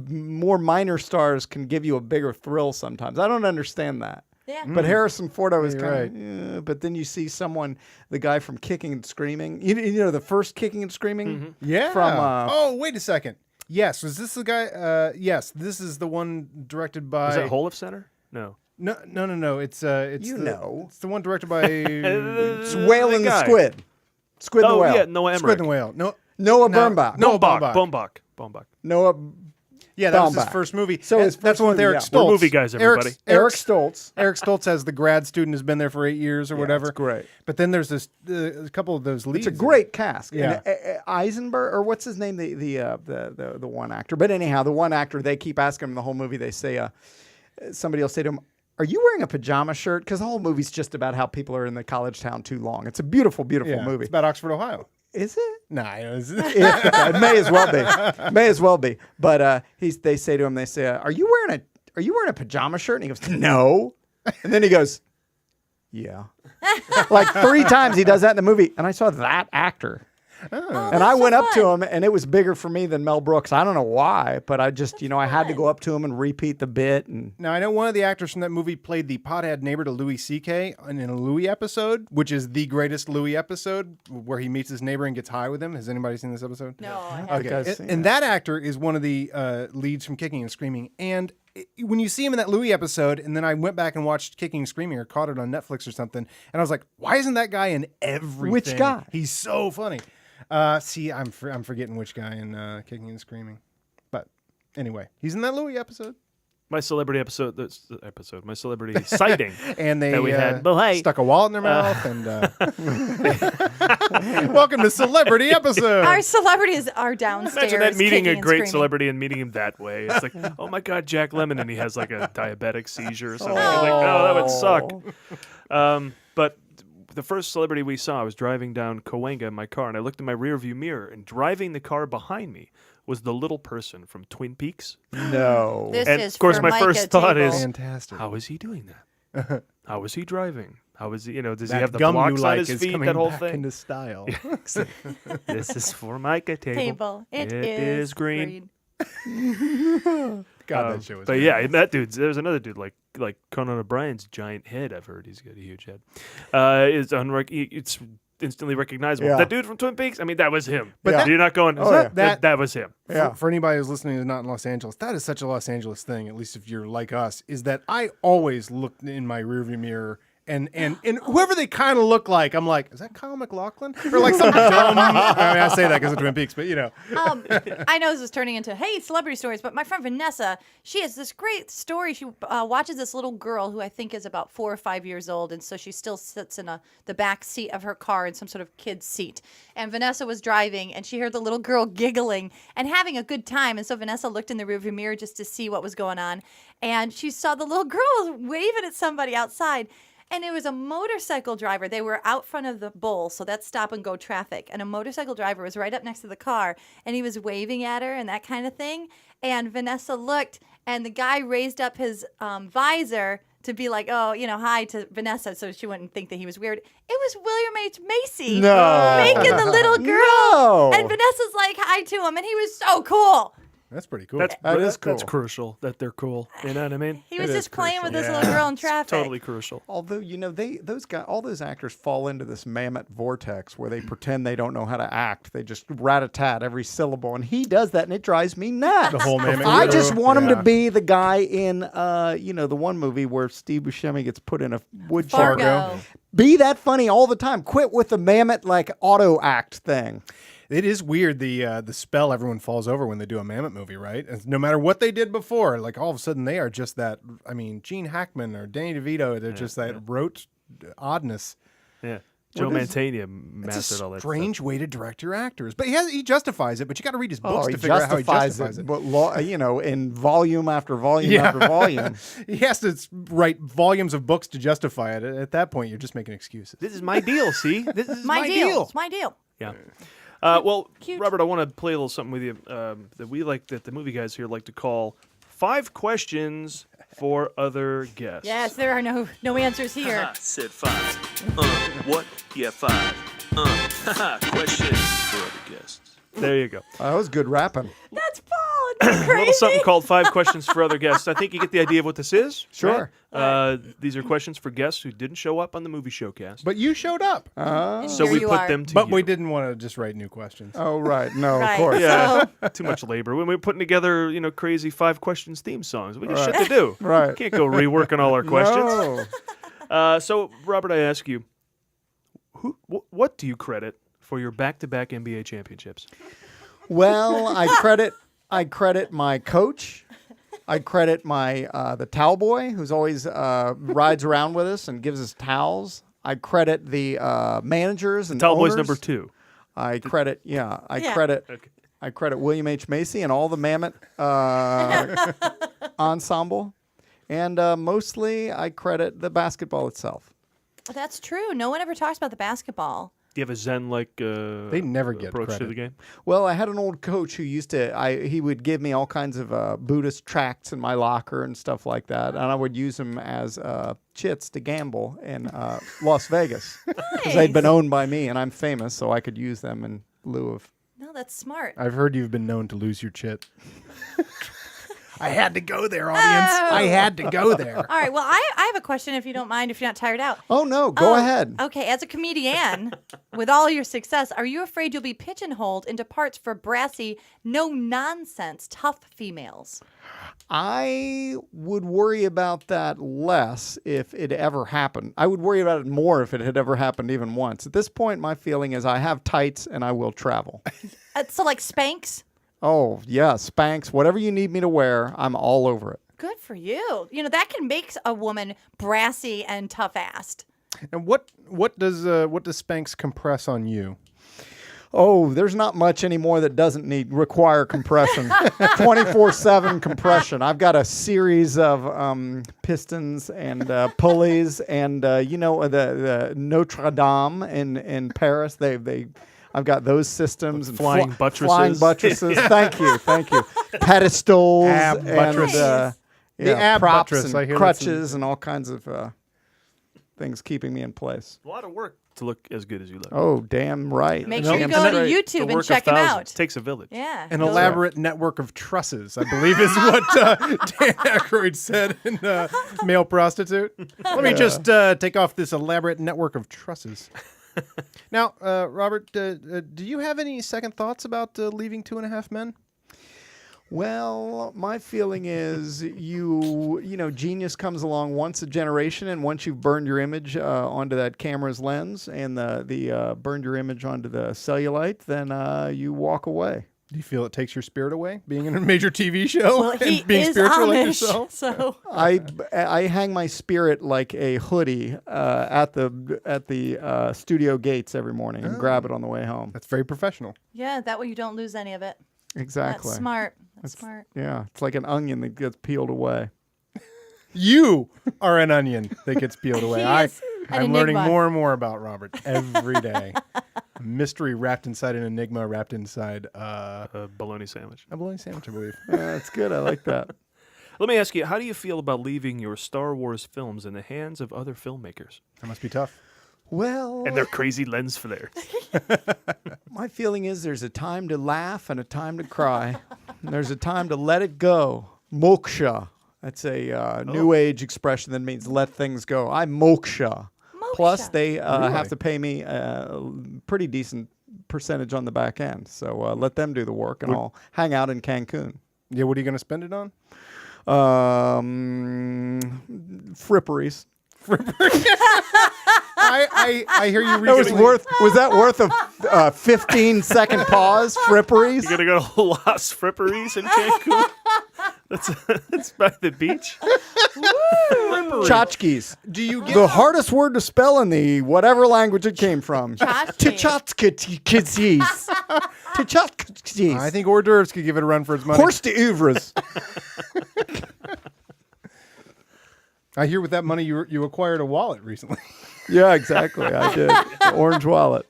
more minor stars can give you a bigger thrill sometimes. I don't understand that. Yeah. But Harrison Ford, I was You're kind of, but then you see someone, the guy from Kicking and Screaming, you know, the first Kicking and Screaming? Yeah. From, oh, wait a second. Yes. Was this the guy? Yes. This is the one directed by. Was that Holof Center? No. No. It's the one directed by It's Whale and the Squid. Squid and the Whale. Yeah, Noah Emmerich. Squid and the Whale. Noah Baumbach. Baumbach. Noah. Yeah, that was his Baumbach. first movie. So his that's first one with movie, Eric yeah. Stoltz. We're movie guys, everybody. Eric Stoltz. Eric Stoltz as the grad student, has been there for 8 years or whatever. That's great. But then there's this a couple of those leads. It's a great cast. Yeah. And, Eisenberg, or what's his name? The one actor. But anyhow, the one actor, they keep asking him the whole movie. They say, somebody will say to him, "Are you wearing a pajama shirt?" Because the whole movie's just about how people are in the college town too long. It's a beautiful, beautiful movie. It's about Oxford, Ohio. Is it? Nah, It may as well be. May as well be. But they say to him, they say, "Are you wearing a pajama shirt?" And he goes, "No." And then he goes, "Yeah." Like 3 times he does that in the movie, and I saw that actor And I went up to him, and it was bigger for me than Mel Brooks. I don't know why, but I just, I had to go up to him and repeat the bit. And now, I know one of the actors from that movie played the pothead neighbor to Louis C.K. in a Louis episode, which is the greatest Louis episode, where he meets his neighbor and gets high with him. Has anybody seen this episode? No, I haven't. Okay. And that actor is one of the leads from Kicking and Screaming. And when you see him in that Louis episode, and then I went back and watched Kicking and Screaming or caught it on Netflix or something, and I was like, why isn't that guy in everything? Which guy? He's so funny. See, I'm forgetting which guy in Kicking and Screaming. But anyway, he's in that Louis episode. My celebrity my celebrity sighting. And they that we had. stuck a wallet in their mouth. And welcome to Celebrity Episode. Our celebrities are downstairs. Imagine that meeting kicking a and great screaming. celebrity and meeting him that way. It's like, oh my God, Jack Lemmon, and he has like a diabetic seizure or something. You're like, oh, that would suck. But the first celebrity we saw, I was driving down Cahuenga in my car, and I looked in my rearview mirror, and driving the car behind me was the little person from Twin Peaks. No. This And is of course, for my Micah first thought Table. is, Fantastic. how is he doing that? How is he driving? How is he? Does he That have the gum you blocks on like his is feet? coming That whole back thing. into style. This is for Micah Table. It is green. God, that show was But great. yeah, that dude's. There's another dude like Conan O'Brien's giant head. I've heard he's got a huge head. It's instantly recognizable. Yeah. That dude from Twin Peaks. I mean, that was him. But But you're not going. That was him. For anybody who's listening who's not in Los Angeles, that is such a Los Angeles thing, at least if you're like us, is that I always look in my rearview mirror and whoever they kind of look like, I'm like, is that Kyle MacLachlan? Or like some dumb, I say that because of Twin Peaks, but I know this is turning into, hey, celebrity stories, but my friend Vanessa, she has this great story. She watches this little girl who I think is about 4 or 5 years old, and so she still sits in the back seat of her car in some sort of kid's seat. And Vanessa was driving, and she heard the little girl giggling and having a good time, and so Vanessa looked in the rearview mirror just to see what was going on, and she saw the little girl waving at somebody outside. And it was a motorcycle driver. They were out front of the bowl, so that's stop and go traffic. And a motorcycle driver was right up next to the car, and he was waving at her and that kind of thing. And Vanessa looked, and the guy raised up his visor to be like, oh, hi to Vanessa, so she wouldn't think that he was weird. It was William H. Macy making the little girl. No. And Vanessa's like, hi to him, and he was so cool. that's pretty cool. That is cool. That's crucial that they're cool. You know what I mean? He was It is just playing with this Yeah. little girl in It's traffic. totally crucial. Although, all those actors fall into this mammoth vortex where they pretend they don't know how to act. They just rat-a-tat every syllable. And he does that, and it drives me nuts. The whole mammoth I just crew. want him Yeah. to be the guy in, the one movie where Steve Buscemi gets put in a wood chipper. Fargo. Be that funny all the time. Quit with the mammoth, auto act thing. It is weird the spell everyone falls over when they do a Mammoth movie, right? And no matter what they did before, like all of a sudden they are just that. I mean, Gene Hackman or Danny DeVito, they're just that rote oddness. Yeah. Joe Mantegna mastered It's all a that strange way to direct your actors, but he justifies it. But you got to read his books He to figure out how he justifies it. But in volume after volume after volume. He has to write volumes of books to justify it. At that point, you're just making excuses. This is my deal. See, this is My deal. It's my deal. Yeah. Well, Cute. Robert, I want to play a little something with you that the movie guys here like to call 5 questions for other guests. Yes, there are no answers here. Said 5. What? Yeah, 5. Questions for other guests. There you go. That was good rapping. That's Paul. Isn't that A crazy? little something called 5 questions for other guests. I think you get the idea of what this is. Sure. Right? These are questions for guests who didn't show up on the movie Showcast. But you showed up. And So here we you put are. them to But you. we didn't want to just write new questions. Oh, right. No, Right. of course. Yeah, too much labor. When we're putting together, crazy 5 questions theme songs, we got shit to do. Right. Can't go reworking all our questions. No. So, Robert, I ask you, what do you credit for your back-to-back NBA championships? Well, I credit my coach. I credit my the towel boy who's always rides around with us and gives us towels. I credit the managers and Towel boy's owners. number 2. I credit Yeah. credit William H. Macy and all the Mammoth ensemble, and mostly I credit the basketball itself. That's true. No one ever talks about the basketball. Do you have a Zen-like They never get approach to credit. the game? Well, I had an old coach who used to. He would give me all kinds of Buddhist tracts in my locker and stuff like that, and I would use them as chits to gamble in Las Vegas because they'd been owned by me, and I'm famous, so I could use them and lieu of. No, that's smart. I've heard you've been known to lose your chit. I had to go there, audience. I had to go there. All right. Well, I have a question, if you don't mind, if you're not tired out. Oh, no. Go ahead. Okay. As a comedian, with all your success, are you afraid you'll be pigeonholed into parts for brassy, no-nonsense, tough females? I would worry about that less if it ever happened. I would worry about it more if it had ever happened even once. At this point, my feeling is I have tights and I will travel. So like Spanx? Oh, yeah, Spanx, whatever you need me to wear, I'm all over it. Good for you. You know, that can make a woman brassy and tough-assed. And what does Spanx compress on you? Oh, there's not much anymore that doesn't require compression. 24/7 compression. I've got a series of pistons and pulleys, and the Notre Dame in Paris. I've got those systems and flying buttresses. Flying buttresses. Thank you. Pedestals ab buttress. and the ab props buttress, and crutches and all kinds of things keeping me in place. A lot of work to look as good as you look. Oh, damn right. Make sure you go to YouTube and check him out. Takes a village. Yeah. An elaborate network of trusses, I believe, is what Dan Aykroyd said in Male Prostitute. Let me just take off this elaborate network of trusses. Now, Robert, do you have any second thoughts about leaving 2.5 Men? Well, my feeling is genius comes along once a generation, and once you've burned your image onto that camera's lens and the burned your image onto the cellulite, then you walk away. Do you feel it takes your spirit away, being in a major TV show Well, he and being is spiritual like Amish, yourself? So I hang my spirit like a hoodie at the studio gates every morning and grab it on the way home. That's very professional. yeah, that way you don't lose any of it. Exactly. That's smart. That's smart. Yeah, it's like an onion that gets peeled away. You are an onion that gets peeled away. He is an I'm learning enigma. more and more about Robert every day. A mystery wrapped inside an enigma, wrapped inside A bologna sandwich. a bologna sandwich, I believe. That's good. I like that. Let me ask you, how do you feel about leaving your Star Wars films in the hands of other filmmakers That must be tough. Well, and their crazy lens flares? my feeling is there's a time to laugh and a time to cry. And there's a time to let it go. Moksha. That's a new age expression that means let things go. I moksha. Plus, they have to pay me a pretty decent percentage on the back end. So let them do the work, and I'll hang out in Cancun. Yeah, what are you going to spend it on? Fripperies. I hear you. Was that worth a 15-second pause? Fripperies. You're gonna go to Las Fripperies in Cancun? That's by the beach. Tchotchkes. Do you get The hardest word to spell in the whatever language it came from. Tchotchkes. Tchotchkes. I think hors d'oeuvres could give it a run for its money. Horse d'oeuvres. I hear with that money you acquired a wallet recently. Yeah, exactly. I did. The orange wallet.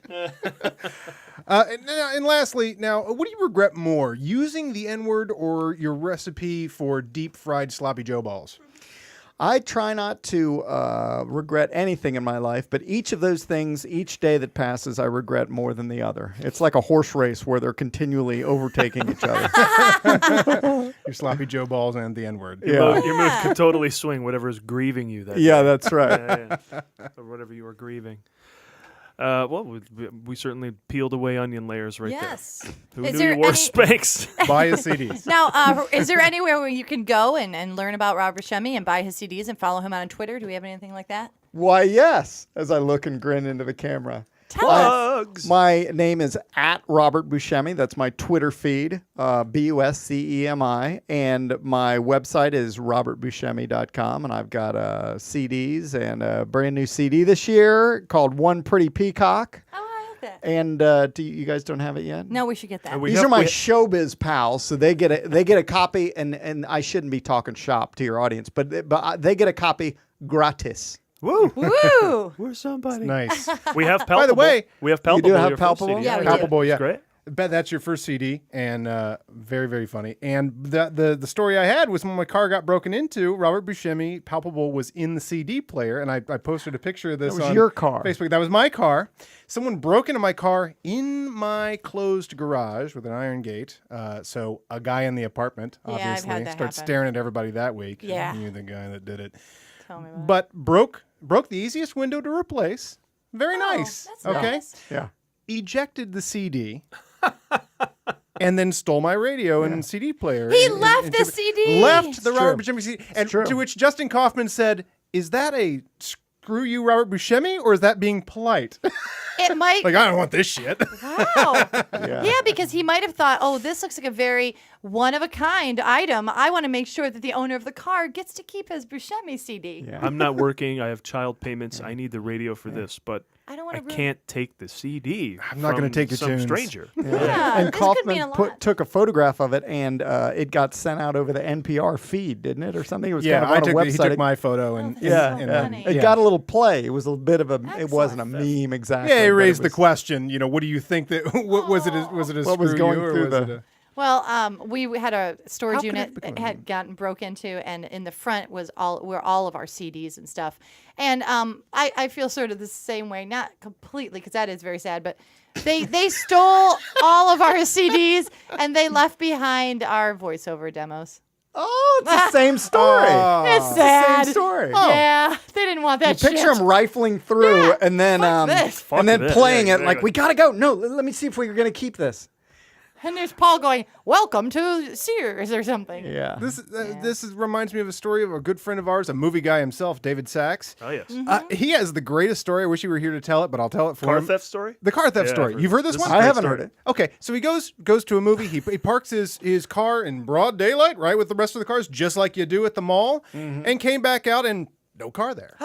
And lastly, now, what do you regret more, using the N-word or your recipe for deep fried sloppy Joe balls? I try not to regret anything in my life, but each of those things, each day that passes, I regret more than the other. It's like a horse race where they're continually overtaking each other. Your sloppy Joe balls and the N-word. Yeah. Your mood could totally swing whatever is grieving you that Yeah, day. that's right. Yeah. Or whatever you are grieving. Well, we certainly peeled away onion layers right Yes. there. Who Is knew there you wore any- Spanx? Buy his CDs. Now, is there anywhere where you can go and learn about Robert Buscemi and buy his CDs and follow him on Twitter? Do we have anything like that? Why, yes, as I look and grin into the camera. Plugs. My name is at Robert Buscemi. That's my Twitter feed, Buscemi. And my website is robertbuscemi.com. And I've got CDs and a brand new CD this year called One Pretty Peacock. Oh, I like that. And you guys don't have it yet? No, we should get that. These are my showbiz pals, so they get a copy, and I shouldn't be talking shop to your audience, but they get a copy gratis. Woo! Woo! We're somebody. Nice. We have Palpable. By the way, we have Palpable. you do have your first Palpable? CD. Yeah, we do. Palpable, yeah. It's great. Bet that's your first CD, and very, very funny. And the story I had was when my car got broken into, Robert Buscemi, Palpable, was in the CD player, and I posted a picture of this That was on your car. Facebook. That was my car. Someone broke into my car in my closed garage with an iron gate. So a guy in the apartment, Yeah, I've obviously, had that starts happen. staring at everybody that week. Yeah. You're the guy that did it. Tell me about it. But broke the easiest window to replace. Very nice. That's okay. nice. Yeah. Ejected the CD. And then stole my radio and CD player. He and left the took- CD. Left the It's Robert true. Buscemi CD. And true. to which Justin Kaufman said, "Is that a screw you, Robert Buscemi, or is that being polite?" It might. Like, I don't want this shit. Wow. Yeah, because he might have thought, oh, this looks like a very one-of-a-kind item. I want to make sure that the owner of the car gets to keep his Buscemi CD. Yeah. I'm not working. I have child payments. I need the radio for this, but I don't want to ruin can't take the CD. I'm not gonna from take your some tunes. stranger. Yeah, And this could mean a Kaufman lot. took a photograph of it, and it got sent out over the NPR feed, didn't it, or something? It was Yeah, kind of on a he website. took my photo and yeah, and yeah. then- It yeah. got a little play. It was a bit of a. It Excellent. wasn't a meme exactly. Yeah, he but it raised the was- question. You know, what do you think that? What was it? Was it a What was screw going you, or through was the- it a? Well, we had a storage How could unit it become that a had gotten broke into, and in the front were all of our CDs and stuff. And I feel sort of the same way, not completely, because that is very sad, but they stole all of our CDs and they left behind our voiceover demos. Oh, it's the same story. It's sad. Same story. Yeah, they didn't want that shit. Picture him rifling through and then this. and then Fuck this. playing Yeah, it like exactly. we gotta go. No, let me see if we're gonna keep this. And there's Paul going, "Welcome to Sears" or something. Yeah. This reminds me of a story of a good friend of ours, a movie guy himself, David Sachs. Oh, yes. He has the greatest story. I wish he were here to tell it, but I'll tell it for Car him. theft story? The car theft Yeah, story. I've heard You've heard this this one? is a I great haven't story. heard it. Okay, so he goes to a movie. He parks his car in broad daylight, right, with the rest of the cars, just like you do at the mall, and came back out and no car there.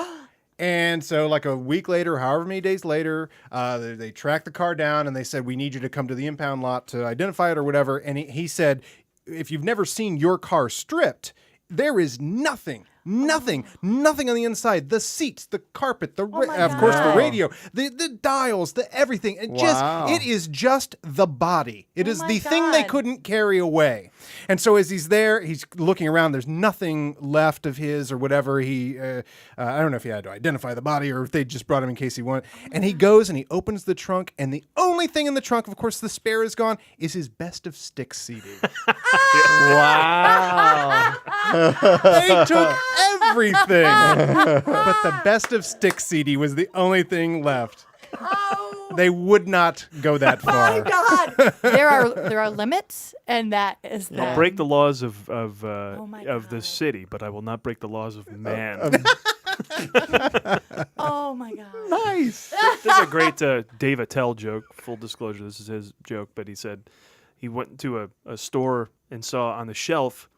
And so, like a week later, however many days later, they tracked the car down and they said, "We need you to come to the impound lot to identify it or whatever." And he said, "If you've never seen your car stripped, there is nothing on the inside. The seats, the carpet, of course, the radio, the dials, the everything. And it is just the body. It is the thing they couldn't carry away." And so as he's there, he's looking around. There's nothing left of his or whatever. He, I don't know if he had to identify the body or if they just brought him in case he wanted. And he goes and he opens the trunk, and the only thing in the trunk, of course, the spare is gone, is his Best of Sticks CD. Wow. They took everything, but the Best of Sticks CD was the only thing left. They would not go that far. God, there are limits, and that is I'll that. break the laws of my the city, but I will not break the laws of man. Oh my God. Nice. There's a great Dave Attell joke. Full disclosure, this is his joke, but he said he went to a store and saw on the shelf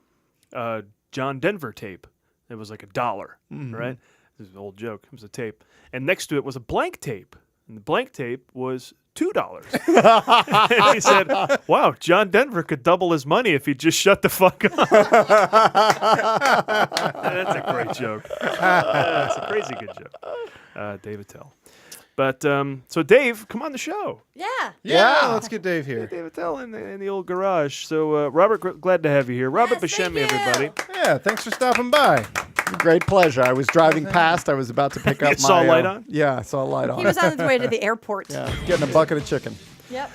John Denver tape. It was like $1, right? This is an old joke. It was a tape. And next to it was a blank tape. And the blank tape was $2. And he said, "Wow, John Denver could double his money if he just shut the fuck up." That's a great joke. That's a crazy good joke. Dave Attell. But so Dave, come on the show. Yeah. Let's get Dave here. Dave Attell in the old garage. So Robert, glad to have you here. Robert Yes, thank Buscemi, you. everybody. Yeah, thanks for stopping by. Great pleasure. I was driving past. I was about to pick up my. Saw a light on? Yeah, I saw a light on. He was on his way to the airport. Yeah, getting a bucket of chicken. Yep.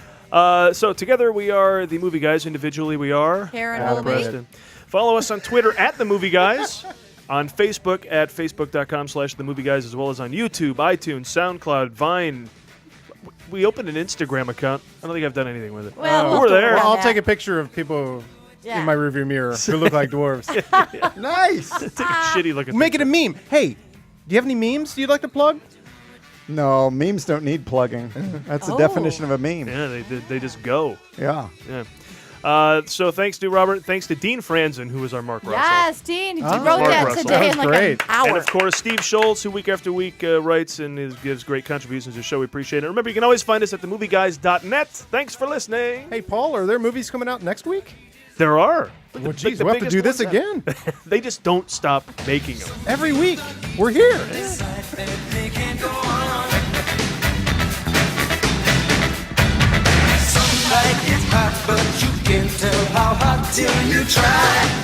So together we are the Movie Guys. Individually we are Karen Adam Volpe. Preston. Follow us on Twitter at The Movie Guys, on Facebook at facebook.com/The Movie Guys, as well as on YouTube, iTunes, SoundCloud, Vine. We opened an Instagram account. I don't think I've done anything with it. Well, we'll we're have to there. work on I'll that. take a picture of people Yeah. in my rearview mirror who look like dwarves. Nice. Take a shitty looking. Make it a meme. Hey, do you have any memes you'd like to plug? No, memes don't need plugging. That's the definition of a meme. Yeah, they just go. Yeah. Yeah. So thanks to Robert. Thanks to Dean Franzen, who was our Mark Russell. Yes, Dean. You wrote Mark that Russell. today That in was like great. an hour. And of course, Steve Schultz, who week after week writes and gives great contributions to the show. We appreciate it. Remember, you can always find us at themovieguys.net. Thanks for listening. Hey, Paul, are there movies coming out next week? There are. Well, geez, we'll have to do this again. They just don't stop making them. Every week. We're here. Like till you try.